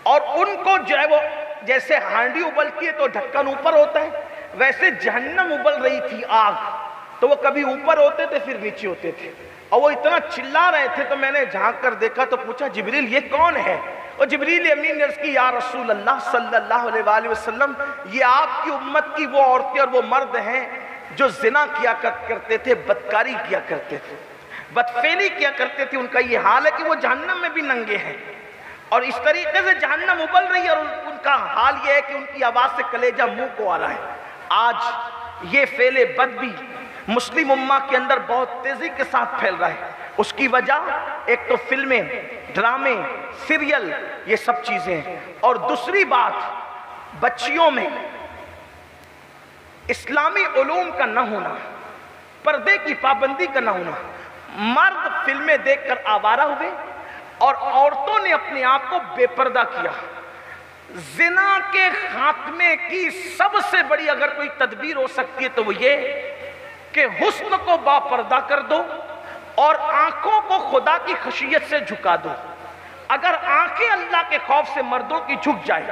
اور ان کو جو ہے وہ جیسے ہانڈی ابلتی ہے تو ڈھکن اوپر ہوتا ہے، ویسے جہنم ابل رہی تھی آگ، تو وہ کبھی اوپر ہوتے تھے پھر نیچے ہوتے تھے، اور وہ اتنا چلا رہے تھے، تو میں نے جھانک کر دیکھا تو پوچھا جبریل یہ کون ہے؟ اور جبریل امین نے عرض کی یا رسول اللہ صلی اللہ علیہ وآلہ وسلم یہ آپ کی امت کی وہ عورتیں اور وہ مرد ہیں جو زنا کیا کرتے تھے، بدکاری کیا کرتے تھے، بدفعلی کیا کرتے تھے، ان کا یہ حال ہے کہ وہ جہنم میں بھی ننگے ہیں، اور اس طریقے سے جہنم ابل رہی ہے، اور ان کا حال یہ ہے کہ ان کی آواز سے کلیجہ منہ کو آ رہا ہے۔ آج یہ فعل بد بھی مسلم امہ کے اندر بہت تیزی کے ساتھ پھیل رہا ہے، اس کی وجہ ایک تو فلمیں، ڈرامے، سیریل، یہ سب چیزیں ہیں، اور دوسری بات بچیوں میں اسلامی علوم کا نہ ہونا، پردے کی پابندی کا نہ ہونا، مرد فلمیں دیکھ کر آوارہ ہوئے اور عورتوں نے اپنے آپ کو بے پردہ کیا۔ زنا کے خاتمے کی سب سے بڑی اگر کوئی تدبیر ہو سکتی ہے تو وہ یہ کہ حسن کو با پردہ کر دو اور آنکھوں کو خدا کی خشیت سے جھکا دو۔ اگر آنکھیں اللہ کے خوف سے مردوں کی جھک جائیں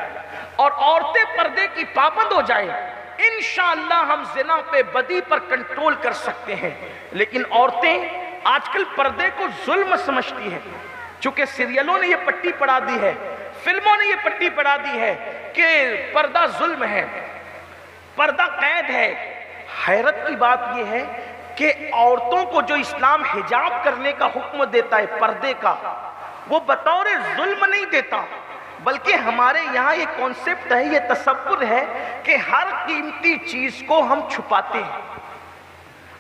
اور عورتیں پردے کی پابند ہو جائیں، انشاءاللہ ہم زنا پہ بدی پر کنٹرول کر سکتے ہیں۔ لیکن عورتیں آج کل پردے کو ظلم سمجھتی ہیں، چونکہ سیریلوں نے یہ پٹی پڑھا دی ہے، فلموں نے یہ پٹی پڑھا دی ہے کہ پردہ ظلم ہے، پردہ قید ہے۔ حیرت کی بات یہ ہے کہ عورتوں کو جو اسلام حجاب کرنے کا حکم دیتا ہے، پردے کا، وہ بطور ظلم نہیں دیتا، بلکہ ہمارے یہاں یہ کانسیپٹ ہے، یہ تصور ہے کہ ہر قیمتی چیز کو ہم چھپاتے ہیں،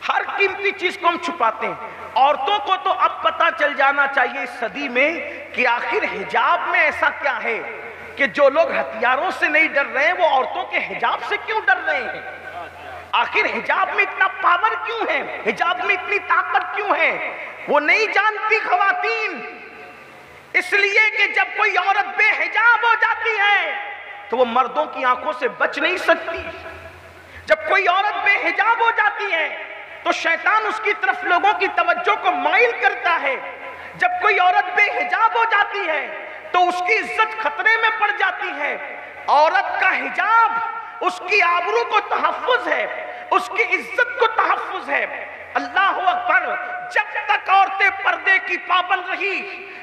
ہر قیمتی چیز کو ہم چھپاتے ہیں۔ عورتوں کو تو اب پتہ چل جانا چاہیے اس صدی میں کہ آخر حجاب میں ایسا کیا ہے کہ جو لوگ ہتھیاروں سے نہیں ڈر رہے ہیں وہ عورتوں کے حجاب سے کیوں ڈر رہے ہیں؟ آخر حجاب میں اتنا پاور کیوں ہے؟ حجاب میں اتنی طاقت کیوں ہے؟ وہ نہیں جانتی خواتین، اس لیے کہ جب کوئی عورت بے حجاب ہو جاتی ہے تو وہ مردوں کی آنکھوں سے بچ نہیں سکتی۔ جب کوئی عورت بے حجاب ہو جاتی ہے تو شیطان اس کی طرف لوگوں کی توجہ کو مائل کرتا ہے۔ جب کوئی عورت بے حجاب ہو جاتی ہے تو اس کی عزت خطرے میں پڑ جاتی ہے۔ عورت کا حجاب اس کی آبرو کو تحفظ ہے، اس کی عزت کو تحفظ ہے۔ اللہ اکبر، جب تک عورتیں پردے کی پابند رہی،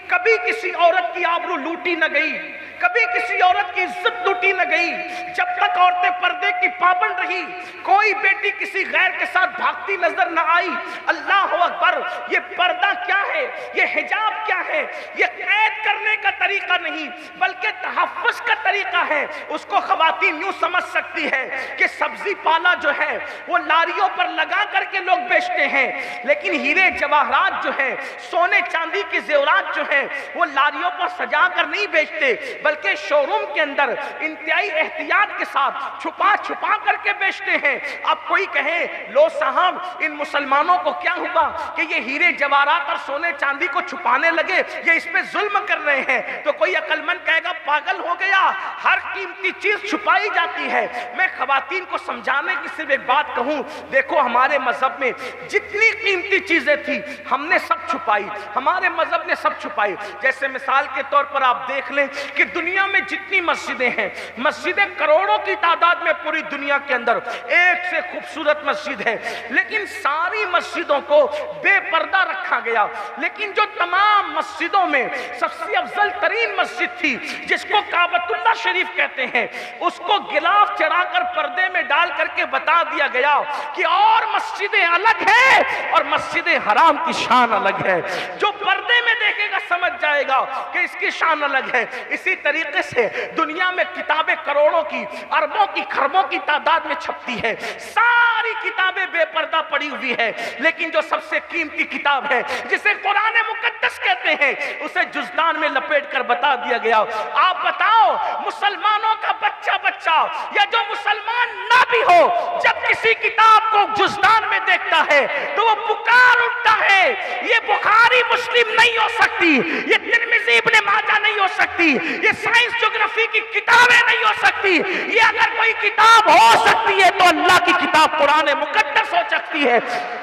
کبھی کسی عورت کی آبرو لوٹی نہ گئی، کبھی کسی عورت کی عزت لوٹی نہ گئی۔ جب تک عورتیں پردے کی پابند رہی، کوئی بیٹی کسی غیر کے ساتھ بھاگتی نظر نہ آئی۔ اللہ اکبر، یہ پردہ کیا ہے، یہ حجاب کیا ہے؟ یہ قید کرنے کا طریقہ نہیں بلکہ تحفظ کا طریقہ ہے۔ اس کو خواتین یوں سمجھ سکتی ہے کہ سبزی پالا جو ہے وہ لاریوں پر لگا کر کے لوگ بیچتے ہیں، لیکن ہیرے جواہرات جو ہیں، سونے چاندی کے زیورات جو ہیں، وہ لاریوں پر سجا کر نہیں بیچتے بلکہ شو روم کے اندر انتہائی احتیاط کے ساتھ چھپا چھپا کر کے بیچتے ہیں۔ اب کوئی کہے لو صاحب ان مسلمانوں کو کیا ہوا کہ یہ ہیرے جواہرات اور سونے چاندی کو چھپانے لگے، یہ اس پہ ظلم کر رہے ہیں، تو کوئی عقل مند کہے گا پاگل ہو گیا، ہر قیمتی چیز چھپائی جاتی ہے۔ میں خواتین کو سمجھانے کی صرف ایک بات کہوں، دیکھو ہمارے مذہب میں جتنی قیمتی چیزیں تھی ہم نے سب چھپائی، ہمارے مذہب نے سب چھپائی۔ جیسے مثال کے طور پر آپ دیکھ لیں کہ دنیا میں جتنی مسجدیں ہیں، مسجدیں کروڑوں کی تعداد میں پوری دنیا کے اندر، ایک سے خوبصورت مسجد ہے، لیکن ساری مسجدوں کو بے پردہ رکھا گیا۔ لیکن جو تمام مسجدوں میں سب سے افضل ترین مسجد تھی جس کو کعبۃ اللہ شریف کہتے ہیں، اس کو غلاف چڑھا کر پردے میں ڈال کر کے بتا دیا گیا کہ اور مسجدیں الگ ہیں اور مسجد حرام کی شان الگ ہے۔ جو پردے میں دیکھے گا سمجھ جائے گا کہ اس کی شان الگ ہے۔ اسی طریقے سے دنیا میں کتابیں کروڑوں کی، اربوں کی، خربوں کی تعداد میں چھپتی ہے، ساری کتابیں بے پردہ پڑی ہوئی ہے، لیکن جو سب سے قیمتی کتاب ہے جسے قرآن مقدس کہتے ہیں، اسے جزدان میں لپیٹ کر بتا دیا گیا۔ آپ بتاؤ مسلمانوں کا بچہ یا جو مسلمان نہ بھی ہو، جب کسی کتاب کو جزدان میں دیکھتا ہے تو وہ پکار اٹھتا ہے، یہ بخاری مسلم نہیں ہو سکتی، یہ ترمذی ابن ماجہ نہیں ہو سکتی، یہ سائنس جغرافی کی کتابیں نہیں ہو سکتی، یہ اگر کوئی کتاب ہو سکتی ہے تو اللہ کی کتاب قرآن مقدس ہو سکتی ہے۔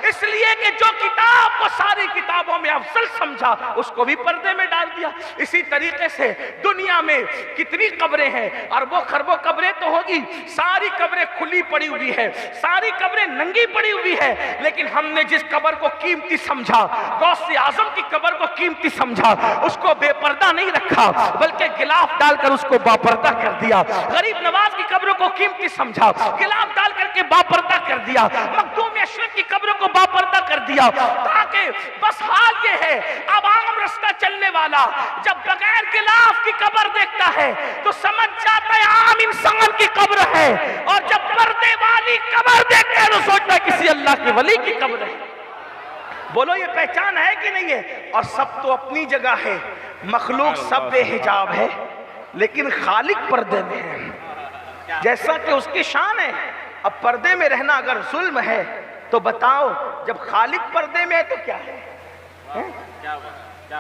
اس لیے کہ جو کتاب کو ساری کتابوں میں افضل سمجھا اس کو بھی پردے میں ڈال دیا۔ اسی طریقے سے دنیا میں کتنی قبریں ہیں، اربوں خربوں قبریں تو ہوگی، ساری قبریں کھلی پڑی ہوئی ہے، ساری قبریں ننگی پڑی ہوئی ہے، لیکن ہم نے جس قبر کو قیمتی سمجھا، غوث اعظم کی قبر کو قیمتی سمجھا، اس کو بے پردہ نہیں رکھا بلکہ غلاف ڈال کر اس کو باپردہ کر دیا۔ غریب نواز کی قبروں کو قیمتی سمجھا، غلاف ڈال کر کے باپردہ کر دیا۔ مخدوم اشرف کی قبروں کو باپردہ کر دیا، تاکہ بس حال یہ ہے اب عام رستہ چلنے والا جب بغیر غلاف کی قبر دیکھتا ہے تو سمجھ جاتا ہے عام انسان کی قبر ہے، اور جب پردے والی قبر دیکھتا ہے تو سوچتا ہے کسی اللہ کے ولی کی قبر ہے۔ بولو یہ پہچان ہے کہ نہیں ہے؟ اور سب تو اپنی جگہ ہے، مخلوق سب بے حجاب ہے لیکن خالق پردے میں ہے، جیسا کہ اس کی شان ہے۔ اب پردے میں رہنا اگر ظلم ہے تو بتاؤ جب خالق پردے میں ہے تو کیا ہے؟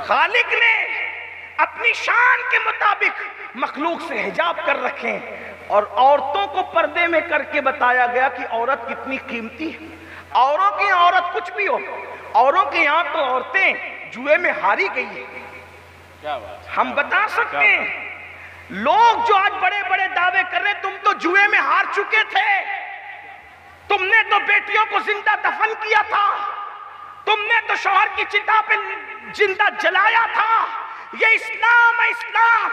خالق نے اپنی شان کے مطابق مخلوق سے حجاب کر رکھے، اور عورتوں کو پردے میں کر کے بتایا گیا کہ عورت کتنی قیمتی ہے۔ اوروں کی عورت کچھ بھی ہو، اوروں کے یہاں تو عورتیں جوئے میں ہاری گئی ہیں۔ ہم بتا سکتے ہیں لوگ جو آج بڑے بڑے دعوے کر رہے ہیں تم تو جوئے میں ہار چکے تھے، تم نے تو بیٹیوں کو زندہ دفن کیا تھا، تم نے تو شوہر کی چتا پہ زندہ جلایا تھا۔ یہ اسلام ہے، اسلام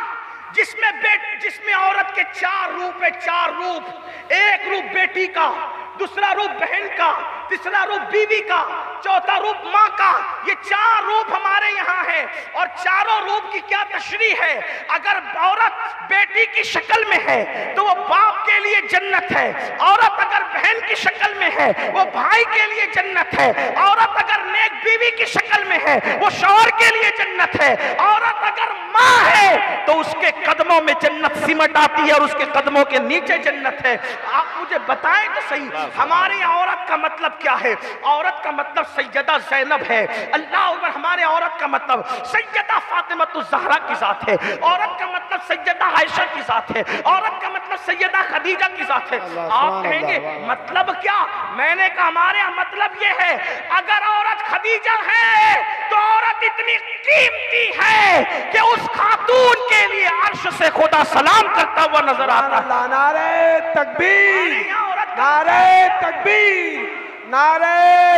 جس میں عورت کے چار روپ ہے، چار روپ، ایک روپ بیٹی کا، دوسرا روپ بہن کا، تیسرا روپ بیوی کا، چوتھا روپ ماں کا۔ یہ چار روپ ہمارے یہاں ہے، اور چاروں روپ کی کیا تشریح ہے؟ اگر عورت بیٹی کی شکل میں ہے تو وہ باپ کے لیے جنت ہے، عورت اگر بہن کی شکل میں ہے وہ بھائی کے لیے جنت ہے، عورت اگر نیک بیوی کی شکل میں ہے وہ شوہر کے لیے جنت ہے، عورت اگر ماں ماں ہے تو اس کے قدموں میں جنت سمٹ آتی ہے اور اس کے قدموں کے نیچے جنت ہے۔ آپ مجھے بتائیں تو صحیح، ہماری عورت کا مطلب کیا ہے؟ عورت کا مطلب سیدہ زینب ہے۔ اللہ اکبر۔ ہمارے عورت کا مطلب سیدہ فاطمہ الزہرا کی ذات ہے، عورت کا مطلب سیدہ عائشہ کی ذات ہے، عورت کا مطلب سیدہ خدیجہ کی ذات ہے۔ آپ کہیں گے مطلب کیا؟ میں نے کہا ہمارے یہاں مطلب یہ ہے، اگر عورت خدیجہ ہے تو عورت اتنی قیمتی ہے کہ اس خاتون کے لیے عرش سے خدا سلام کرتا ہوا نظر آتا ہے۔ نعرہ تکبیر، نعرہ تکبیر، نعرہ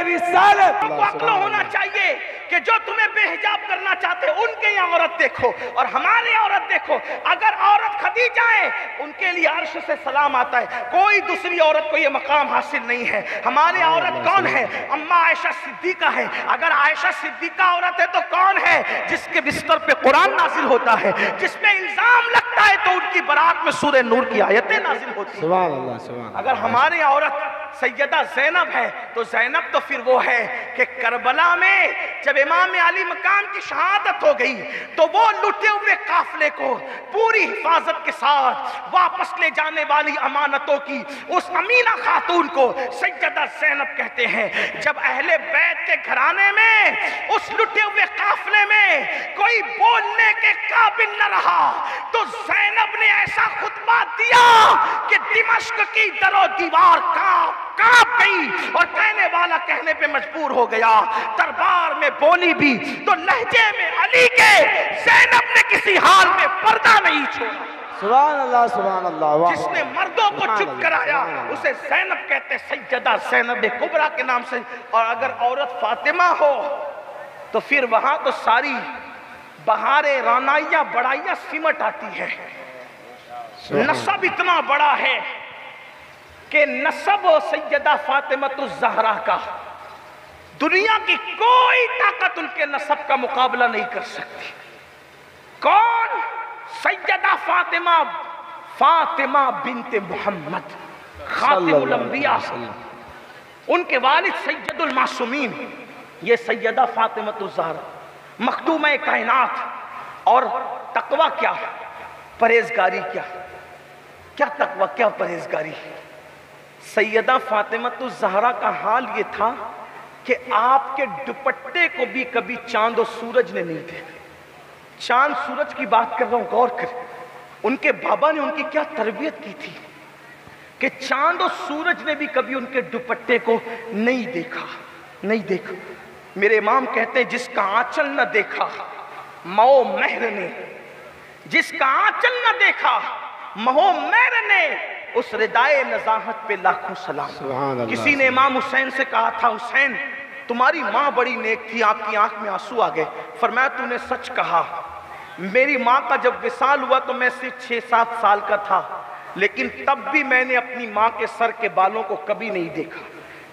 رسالت۔ آپ کو عقل ہونا چاہیے کہ جو تمہیں بے حجاب کرنا چاہتے ان کے یہاں عورت دیکھو اور ہماری عورت دیکھو۔ اگر عورت خدیجہ ہے ان کے لیے عرش سے سلام آتا ہے، کوئی دوسری عورت کو یہ مقام حاصل نہیں ہے۔ ہماری عورت کون ہے؟ اماں عائشہ صدیقہ ہے۔ اگر عائشہ صدیقہ عورت ہے تو کون ہے؟ جس کے بستر پہ قرآن نازل ہوتا ہے، جس پہ الزام لگتا ہے تو ان کی برات میں سورہ نور کی آیتیں نازل ہوتی ہیں۔ سبحان اللہ، سبحان اللہ۔ اگر ہماری عورت سیدہ زینب ہے تو زینب تو پھر وہ ہے کہ کربلا میں جب امام علی مقام کی شہادت ہو گئی تو وہ لٹے ہوئے قافلے کو پوری حفاظت کے ساتھ واپس لے جانے والی امانتوں کی اس امینہ خاتون کو سیدہ زینب کہتے ہیں۔ جب اہل بیت کے گھرانے میں اس لٹے ہوئے قافلے میں کوئی بولنے کے قابل نہ رہا تو زینب نے ایسا خطبہ دیا کہ دمشق کی در و دیوار کانپ گئی اور کہنے والا کہنے پہ مجبور ہو گیا۔ دربار میں بولی بھی تو لہجے میں علی کے، زینب نے کسی حال میں پردہ نہیں چھوڑا۔ سبحان اللہ، سبحان اللہ۔ جس نے مردوں کو چپ کرایا اسے زینب کہتے، سیدہ زینب کبریٰ کے نام سے۔ اور اگر عورت فاطمہ ہو تو پھر وہاں تو ساری بہاریں، رانائیاں، بڑائیاں سمٹ آتی ہے۔ نسب اتنا بڑا ہے کہ نسب سیدہ فاطمہ الزہرا کا دنیا کی کوئی طاقت ان کے نسب کا مقابلہ نہیں کر سکتی۔ کون؟ سیدہ فاطمہ بنت محمد خاتم الانبیاء، ان کے والد سید المعصومین، یہ سیدہ فاطمہ الزہرا مخدومہ کائنات۔ اور تقوی کیا، پرہیزگاری کیا، کیا تقوی کیا پرہیزگاری۔ سیدہ فاطمہ الزہرا کا حال یہ تھا کہ آپ کے دوپٹے کو بھی کبھی چاند و سورج نے نہیں دیکھا۔ چاند سورج کی بات کر رہا ہوں، غور کر۔ ان کے بابا نے ان کی کیا تربیت کی تھی کہ چاند و سورج نے بھی کبھی ان کے دوپٹے کو نہیں دیکھا، نہیں دیکھا۔ میرے امام کہتے ہیں جس کا آنچل نہ دیکھا مئو مہر نے، جس کا آنچل نہ دیکھا مئو مہر نے، اس ردائے نزاہت پہ لاکھوں سلام۔ کسی نے امام حسین سے کہا تھا، حسین تمہاری ماں بڑی نیک تھی، آپ کی آنکھ میں آنسو آ گئے۔ فرمایا تو نے سچ کہا، میری ماں کا جب وصال ہوا تو میں صرف 6-7 سال کا تھا، لیکن تب بھی میں نے اپنی ماں کے سر کے بالوں کو کبھی نہیں دیکھا۔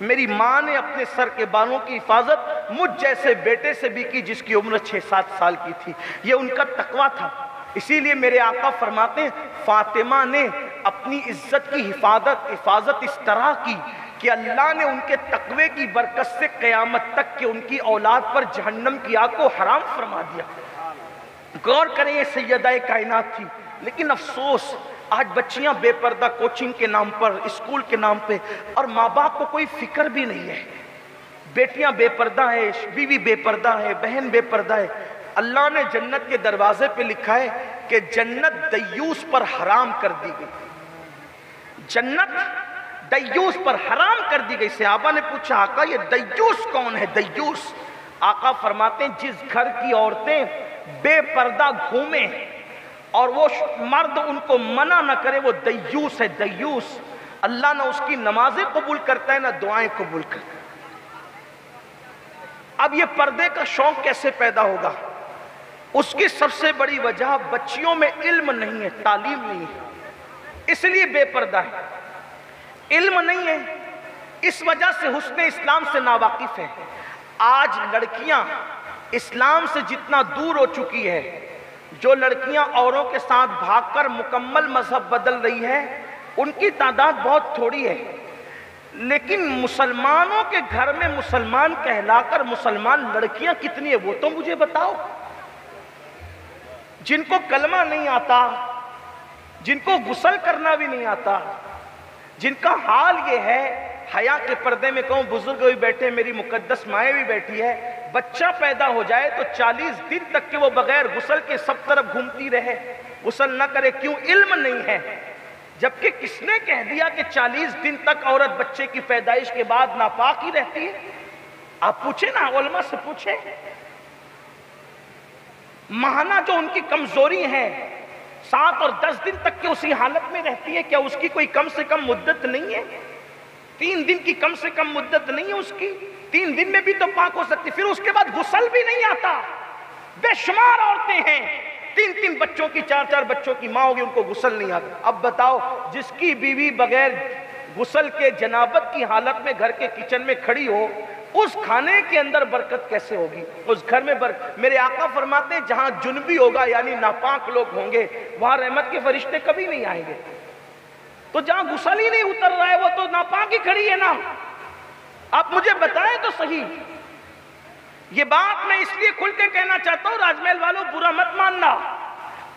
میری ماں نے اپنے سر کے بالوں کی حفاظت مجھ جیسے بیٹے سے بھی کی جس کی عمر 6-7 سال کی تھی۔ یہ ان کا تقویٰ تھا۔ اسی لیے میرے آقا فرماتے ہیں فاطمہ نے اپنی عزت کی حفاظت اس طرح کی کہ اللہ نے ان کے تقوی کی برکت سے قیامت تک کہ ان کی اولاد پر جہنم کی آگ کو حرام فرما دیا۔ غور کریں، یہ سیدہ کائنات تھی، لیکن افسوس آج بچیاں بے پردہ کوچنگ کے نام پر، اسکول کے نام پہ، اور ماں باپ کو کوئی فکر بھی نہیں ہے۔ بیٹیاں بے پردہ ہے، بیوی بے پردہ ہے، بہن بے پردہ ہے۔ اللہ نے جنت کے دروازے پہ لکھا ہے کہ جنت دیوس پر حرام کر دی گئی، جنت دیوس پر حرام کر دی گئی۔ صحابہ نے پوچھا آقا یہ دیوس کون ہے؟ دیوس، آقا فرماتے ہیں جس گھر کی عورتیں بے پردہ گھومیں اور وہ مرد ان کو منع نہ کرے وہ دیوس ہے۔ دیوس اللہ نہ اس کی نمازیں قبول کرتا ہے نہ دعائیں قبول کرتا ہے۔ اب یہ پردے کا شوق کیسے پیدا ہوگا؟ اس کی سب سے بڑی وجہ بچیوں میں علم نہیں ہے، تعلیم نہیں ہے، اس لیے بے پردہ ہے۔ علم نہیں ہے، اس وجہ سے حسن اسلام سے ناواقف ہے۔ آج لڑکیاں اسلام سے جتنا دور ہو چکی ہے، جو لڑکیاں اوروں کے ساتھ بھاگ کر مکمل مذہب بدل رہی ہے ان کی تعداد بہت تھوڑی ہے، لیکن مسلمانوں کے گھر میں مسلمان کہلا کر مسلمان لڑکیاں کتنی ہیں وہ تو مجھے بتاؤ۔ جن کو کلمہ نہیں آتا، جن کو غسل کرنا بھی نہیں آتا، جن کا حال یہ ہے، حیا کے پردے میں کہوں بزرگ بھی بیٹھے، میری مقدس مائیں بھی بیٹھی ہے، بچہ پیدا ہو جائے تو 40 دن تک کہ وہ بغیر غسل کے سب طرف گھومتی رہے، غسل نہ کرے، کیوں؟ علم نہیں ہے۔ جبکہ کس نے کہہ دیا کہ 40 دن تک عورت بچے کی پیدائش کے بعد ناپاک ہی رہتی ہے؟ آپ پوچھیں نا، علماء سے پوچھیں۔ ماہانہ جو ان کی کمزوری ہے 7 اور 10 دن تک کہ اسی حالت میں رہتی ہے، کیا اس کی کوئی کم سے کم مدت نہیں ہے؟ 3 دن کی کم سے کم مدت نہیں ہے اس کی؟ 3 دن میں بھی تو پاک ہو سکتی، پھر اس کے بعد غسل بھی نہیں آتا۔ بے شمار عورتیں ہیں 3 بچوں کی، 4 بچوں کی ماں ہوگی، ان کو غسل نہیں آتا۔ اب بتاؤ، جس کی بیوی بغیر غسل کے جنابت کی حالت میں گھر کے کچن میں کھڑی ہو، اس کھانے کے اندر برکت کیسے ہوگی؟ اس گھر میں میرے آقا فرماتے ہیں جہاں جنبی ہوگا یعنی ناپاک لوگ ہوں گے، وہاں رحمت کے فرشتے کبھی نہیں آئیں گے۔ تو جہاں غسل ہی نہیں اتر رہا ہے وہ تو ناپاک ہی کھڑی ہے نا۔ آپ مجھے بتائیں تو صحیح۔ یہ بات میں اس لیے کھل کے کہنا چاہتا ہوں، راج محل والوں برا مت ماننا۔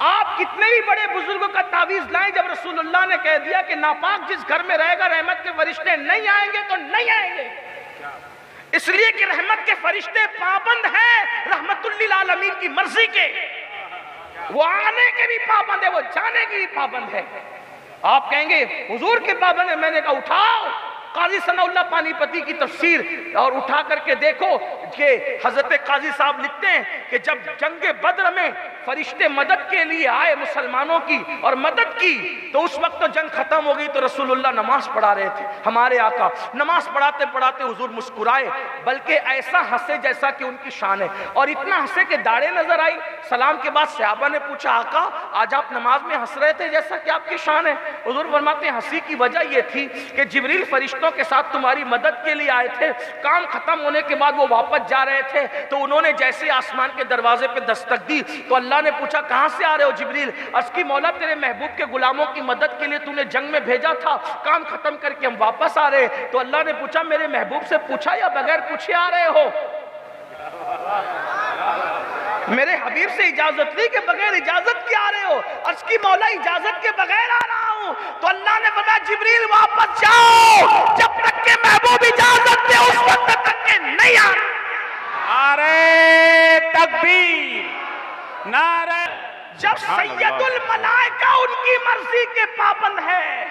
آپ کتنے بھی بڑے بزرگوں کا تعویذ لائیں، جب رسول اللہ نے کہہ دیا کہ ناپاک جس گھر میں رہے گا رحمت کے فرشتے نہیں آئیں گے تو نہیں آئیں گے۔ اس لیے کہ رحمت کے فرشتے پابند ہیں رحمت للعالمین کی مرضی کے، وہ آنے کے بھی پابند ہے، وہ جانے کے بھی پابند ہے۔ آپ کہیں گے حضور کے پابند ہے، میں نے کہا اٹھاؤ قاضی ثناء اللہ پانی پتی کی تفسیر اور اٹھا کر کے دیکھو کہ حضرت قاضی صاحب لکھتے ہیں کہ جب جنگ بدر میں فرشتے مدد کے لیے آئے مسلمانوں کی اور مدد کی تو اس وقت تو جنگ ختم ہو گئی، تو رسول اللہ نماز پڑھا رہے تھے۔ ہمارے آقا نماز پڑھاتے پڑھاتے حضور مسکرائے، بلکہ ایسا ہنسے جیسا کہ ان کی شان ہے، اور اتنا ہنسے کہ داڑھیں نظر آئی۔ سلام کے بعد صحابہ نے پوچھا آقا آج آپ نماز میں ہنس رہے تھے جیسا کہ آپ کی شان ہے؟ حضور فرماتے ہیں ہنسی کی وجہ یہ تھی کہ جبریل فرشتوں کے ساتھ تمہاری مدد کے لیے آئے تھے، کام ختم ہونے کے بعد وہ واپس جا رہے تھے تو انہوں نے جیسے آسمان کے دروازے پہ دستک دی تو اللہ نے پوچھا کہاں سے آ رہے ہو جبریل؟ عرض کی مولا تیرے محبوب کے غلاموں کی مدد کے لیے تو نے جنگ میں بھیجا تھا، کام ختم کر کے ہم واپس آ رہے۔ تو اللہ نے پوچھا میرے محبوب سے پوچھا یا بغیر پوچھے آ رہے ہو؟ میرے حبیب سے اجازت لی کہ بغیر اجازت کے آ رہے ہو؟ عرض کی مولا اجازت کے بغیر آ رہا ہوں۔ تو اللہ نے بتایا جبریل واپس جاؤ، جب تک کہ محبوب اجازت دے اس وقت تک کہ نہیں آ رہا۔ نعرہ تکبیر، نعرہ۔ جب سید الملائکہ ان کی مرضی کے پابند ہے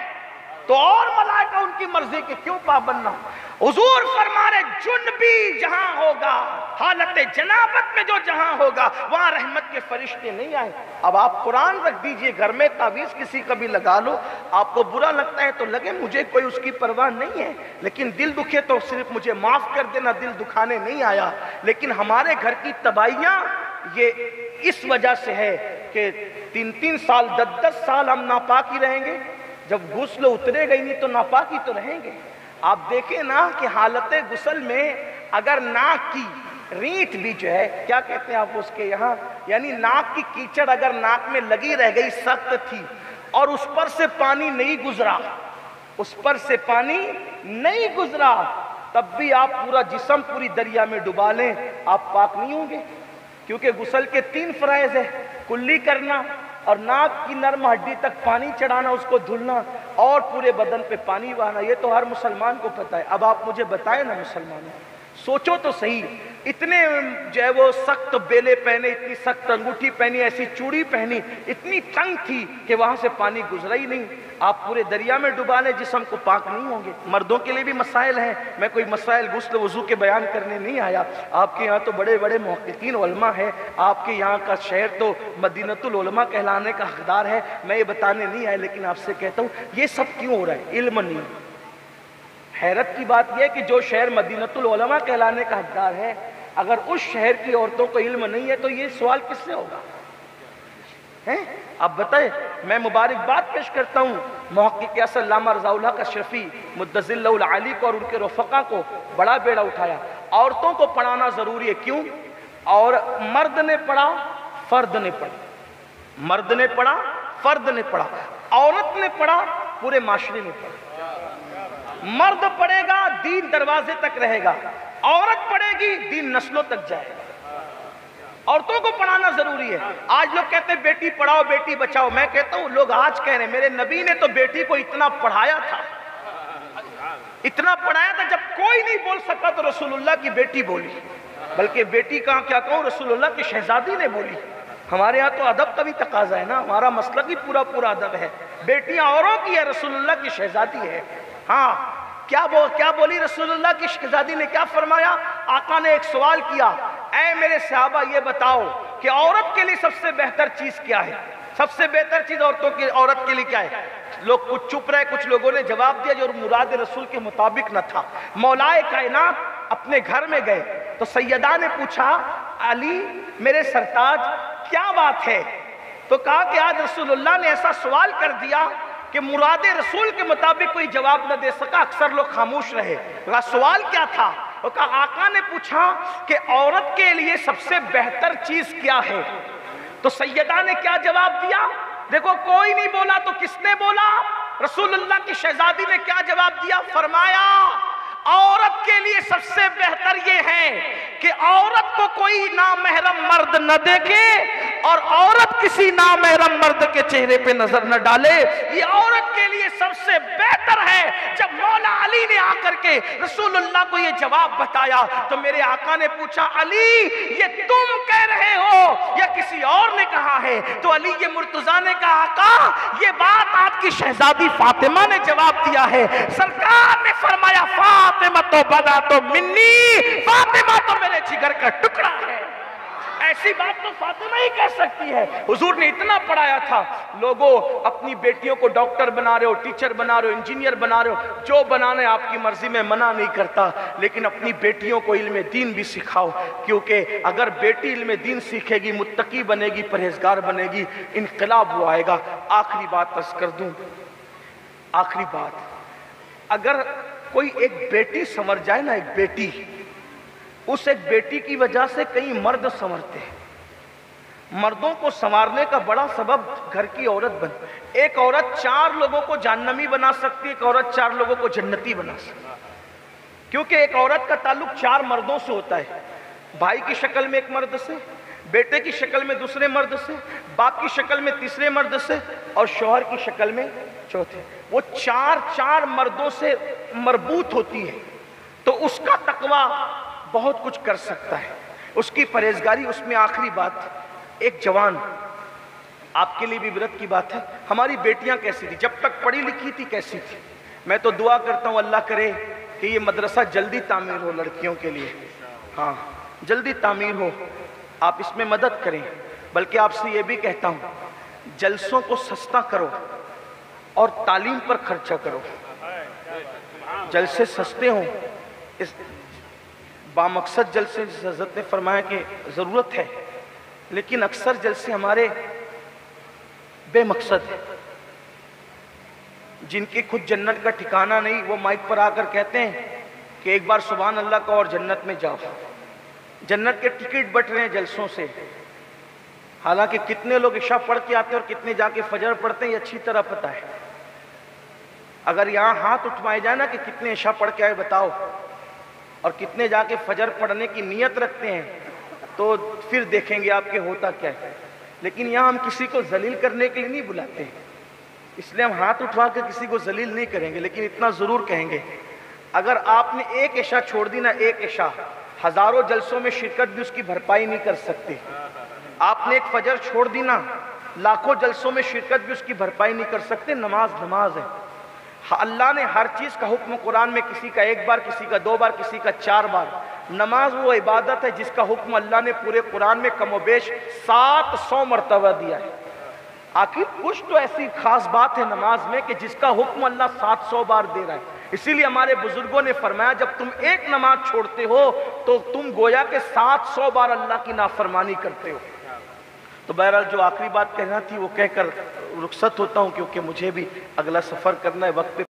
تو اور ملائکہ ان کی مرضی کے کیوں پابند نہ ہو؟ حضور فرما رہے جنبی جہاں ہوگا، حالت جنابت میں جو جہاں ہوگا وہاں رحمت کے فرشتے نہیں آئیں۔ اب آپ قرآن رکھ دیجئے گھر میں، تعویذ کسی کا بھی لگا لو، آپ کو برا لگتا ہے تو لگے، مجھے کوئی اس کی پرواہ نہیں ہے، لیکن دل دکھے تو صرف مجھے معاف کر دینا، دل دکھانے نہیں آیا۔ لیکن ہمارے گھر کی تباہیاں یہ اس وجہ سے ہے کہ 3 سال 10 سال ہم ناپاک ہی رہیں گے، جب غسل اترے گئی نہیں تو ناپاک ہی تو رہیں گے۔ آپ دیکھیں نا کہ حالت غسل میں اگر ناک کی ریٹھ بھی جو ہے، کیا کہتے ہیں آپ اس کے یہاں، یعنی ناک کی کیچڑ اگر ناک میں لگی رہ گئی، سخت تھی اور اس پر سے پانی نہیں گزرا، اس پر سے پانی نہیں گزرا، تب بھی آپ پورا جسم پوری دریا میں ڈبا لیں، آپ پاک نہیں ہوں گے، کیونکہ غسل کے 3 فرائض ہیں، کلی کرنا اور ناک کی نرم ہڈی تک پانی چڑھانا، اس کو دھلنا اور پورے بدن پہ پانی بہانا۔ یہ تو ہر مسلمان کو پتہ ہے۔ اب آپ مجھے بتائیں نا مسلمانوں، سوچو تو صحیح، اتنے جو ہے وہ سخت بیلے پہنے، اتنی سخت انگوٹھی پہنی، ایسی چوڑی پہنی، اتنی تنگ تھی کہ وہاں سے پانی گزرا ہی نہیں، آپ پورے دریا میں ڈبا لیں، جسم کو پاک نہیں ہوں گے۔ مردوں کے لیے بھی مسائل ہیں، میں کوئی مسائل غسل وضو کے بیان کرنے نہیں آیا، آپ کے یہاں تو بڑے بڑے محققین علماء ہیں، آپ کے یہاں کا شہر تو مدینۃ العلماء کہلانے کا حقدار ہے، میں یہ بتانے نہیں آیا، لیکن آپ سے کہتا ہوں یہ سب کیوں ہو رہا ہے؟ علم نہیں۔ حیرت کی بات یہ ہے کہ جو شہر مدینۃ العلماء کہلانے کا حقدار ہے، اگر اس شہر کی عورتوں کو علم نہیں ہے تو یہ سوال کس سے ہوگا؟ آپ بتائیں۔ میں مبارکباد پیش کرتا ہوں محقق اصل علامہ رضا الحق اشرفی مدظل اللہ العالی کو اور ان کے رفقا کو، بڑا بیڑا اٹھایا۔ عورتوں کو پڑھانا ضروری ہے، کیوں؟ اور مرد نے پڑھا فرد نے پڑھا، مرد نے پڑھا فرد نے پڑھا، عورت نے پڑھا پورے معاشرے نے پڑھا۔ مرد پڑھے گا دین دروازے تک رہے گا، عورت پڑھے گی دین نسلوں تک جائے گا۔ عورتوں کو پڑھانا ضروری ہے. آج لوگ کہتے ہیں بیٹی پڑھاؤ بیٹی بچاؤ. میں کہتا ہوں لوگ آج کہہ رہے ہیں میرے نبی نے تو بیٹی کو اتنا پڑھایا تھا, اتنا پڑھایا تھا, جب کوئی نہیں بول سکا تو رسول اللہ کی بیٹی بولی. بلکہ بیٹی کہاں کیا کہوں, رسول اللہ کی شہزادی نے بولی. ہمارے ہاں تو ادب کا بھی تقاضا ہے نا, ہمارا مسلک ہی پورا پورا ادب ہے. بیٹیاں اوروں کی ہے, رسول اللہ کی شہزادی ہے. ہاں کیا بولی رسول اللہ کی شہزادی نے, کیا فرمایا؟ آقا نے ایک سوال کیا, اے میرے صحابہ یہ بتاؤ کہ عورت کے لیے سب سے بہتر چیز کیا ہے؟ سب سے بہتر چیز عورت کے لیے کیا ہے؟ لوگ کچھ چپ رہے, کچھ لوگوں نے جواب دیا جو مراد رسول کے مطابق نہ تھا. مولائے کائنات اپنے گھر میں گئے تو سیدہ نے پوچھا, علی میرے سرتاج کیا بات ہے؟ تو کہا کہ آج رسول اللہ نے ایسا سوال کر دیا کہ مراد رسول کے مطابق کوئی جواب نہ دے سکا. اکثر لوگ خاموش رہے. کہا سوال کیا تھا؟ وہ کہا آقا نے پوچھا کہ عورت کے لیے سب سے بہتر چیز کیا ہے؟ تو سیدہ نے کیا جواب دیا؟ دیکھو کوئی نہیں بولا تو کس نے بولا؟ رسول اللہ کی شہزادی نے کیا جواب دیا؟ فرمایا عورت کے لیے سب سے بہتر یہ ہے کہ عورت کو کوئی نامحرم مرد نہ دیکھے اور عورت کسی نامحرم مرد کے چہرے پہ نظر نہ ڈالے. یہ عورت کے لیے سب سے بہتر ہے. جب مولا علی نے آ کر کے رسول اللہ کو یہ جواب بتایا تو میرے آقا نے پوچھا, علی یہ تم کہہ رہے ہو یا کسی اور نے کہا ہے؟ تو علی یہ مرتضیٰ نے کہا, آقا یہ بات آپ کی شہزادی فاطمہ نے جواب دیا ہے. سرکار نے فرمایا فاطمہ تو بدا تو منی, فاطمہ تو میرے جگر کا ٹکڑا ہے. ایسی بات تو فاطمہ ہی کہہ سکتی ہے. حضور نے اتنا پڑھایا تھا. لوگوں اپنی بیٹیوں کو ڈاکٹر بنا رہے ہو, ٹیچر بنا رہے ہو, انجینئر بنا رہے ہو, جو بنانے آپ کی مرضی, میں منع نہیں کرتا, لیکن اپنی بیٹیوں کو علم دین بھی سکھاؤ, کیونکہ اگر بیٹی علم دین سیکھے گی, متقی بنے گی, پرہیزگار بنے گی, انقلاب وہ آئے گا. آخری بات عرض کر دوں, آخری بات, اگر کوئی ایک بیٹی سنور جائے نا, ایک بیٹی, اس ایک بیٹی کی وجہ سے کئی مرد سنورتے ہیں. مردوں کو سنوارنے کا بڑا سبب گھر کی عورت بن. ایک عورت 4 لوگوں کو جہنمی بنا سکتی ہے, ایک عورت 4 لوگوں کو جنتی بنا سکتی ہے. کیونکہ ایک عورت کا تعلق 4 مردوں سے ہوتا ہے. بھائی کی شکل میں ایک مرد سے, بیٹے کی شکل میں دوسرے مرد سے, باپ کی شکل میں تیسرے مرد سے, اور شوہر کی شکل میں چوتھے. وہ 4 مردوں سے مربوط ہوتی ہے. تو اس کا تقوی بہت کچھ کر سکتا ہے, اس کی پرہیزگاری. اس میں آخری بات, ایک جوان, آپ کے لیے بھی عبرت کی بات ہے, ہماری بیٹیاں کیسی تھی جب تک پڑھی لکھی تھی, کیسی تھی. میں تو دعا کرتا ہوں اللہ کرے کہ یہ مدرسہ جلدی تعمیر ہو لڑکیوں کے لیے. ہاں جلدی تعمیر ہو, آپ اس میں مدد کریں. بلکہ آپ سے یہ بھی کہتا ہوں, جلسوں کو سستا کرو اور تعلیم پر خرچہ کرو. جلسے سستے ہوں, اس بامقصد جلسے حضرت نے فرمایا کہ ضرورت ہے, لیکن اکثر جلسے ہمارے بے مقصد ہیں. جن کی خود جنت کا ٹھکانہ نہیں, وہ مائک پر آ کر کہتے ہیں کہ ایک بار سبحان اللہ کا اور جنت میں جاؤ. جنت کے ٹکٹ بٹ رہے ہیں جلسوں سے. حالانکہ کتنے لوگ عشاء پڑھ کے آتے ہیں اور کتنے جا کے فجر پڑھتے ہیں, یہ اچھی طرح پتہ ہے. اگر یہاں ہاتھ اٹھوائے جائے نا کہ کتنے عشاء پڑھ کے آئے بتاؤ, اور کتنے جا کے فجر پڑھنے کی نیت رکھتے ہیں, تو پھر دیکھیں گے آپ کے ہوتا کیا ہے. لیکن یہاں ہم کسی کو ذلیل کرنے کے لیے نہیں بلاتے, اس لیے ہم ہاتھ اٹھوا کے کسی کو ذلیل نہیں کریں گے. لیکن اتنا ضرور کہیں گے, اگر آپ نے ایک عشاء چھوڑ دی نا, ایک عشاء, ہزاروں جلسوں میں شرکت بھی اس کی بھرپائی نہیں کر سکتے. آپ نے ایک فجر چھوڑ دی نا, لاکھوں جلسوں میں شرکت بھی اس کی بھرپائی نہیں کر سکتے. نماز نماز ہے. اللہ نے ہر چیز کا حکم قرآن میں, کسی کا 1 بار, کسی کا 2 بار, کسی کا 4 بار. نماز وہ عبادت ہے جس کا حکم اللہ نے پورے قرآن میں کم و بیش 700 مرتبہ دیا ہے. آخر کچھ تو ایسی خاص بات ہے نماز میں کہ جس کا حکم اللہ 700 بار دے رہا ہے. اسی لیے ہمارے بزرگوں نے فرمایا جب تم ایک نماز چھوڑتے ہو تو تم گویا کہ 700 بار اللہ کی نافرمانی کرتے ہو. تو بہرحال جو آخری بات کہنا تھی وہ کہہ کر رخصت ہوتا ہوں, کیونکہ مجھے بھی اگلا سفر کرنا ہے. وقت پہ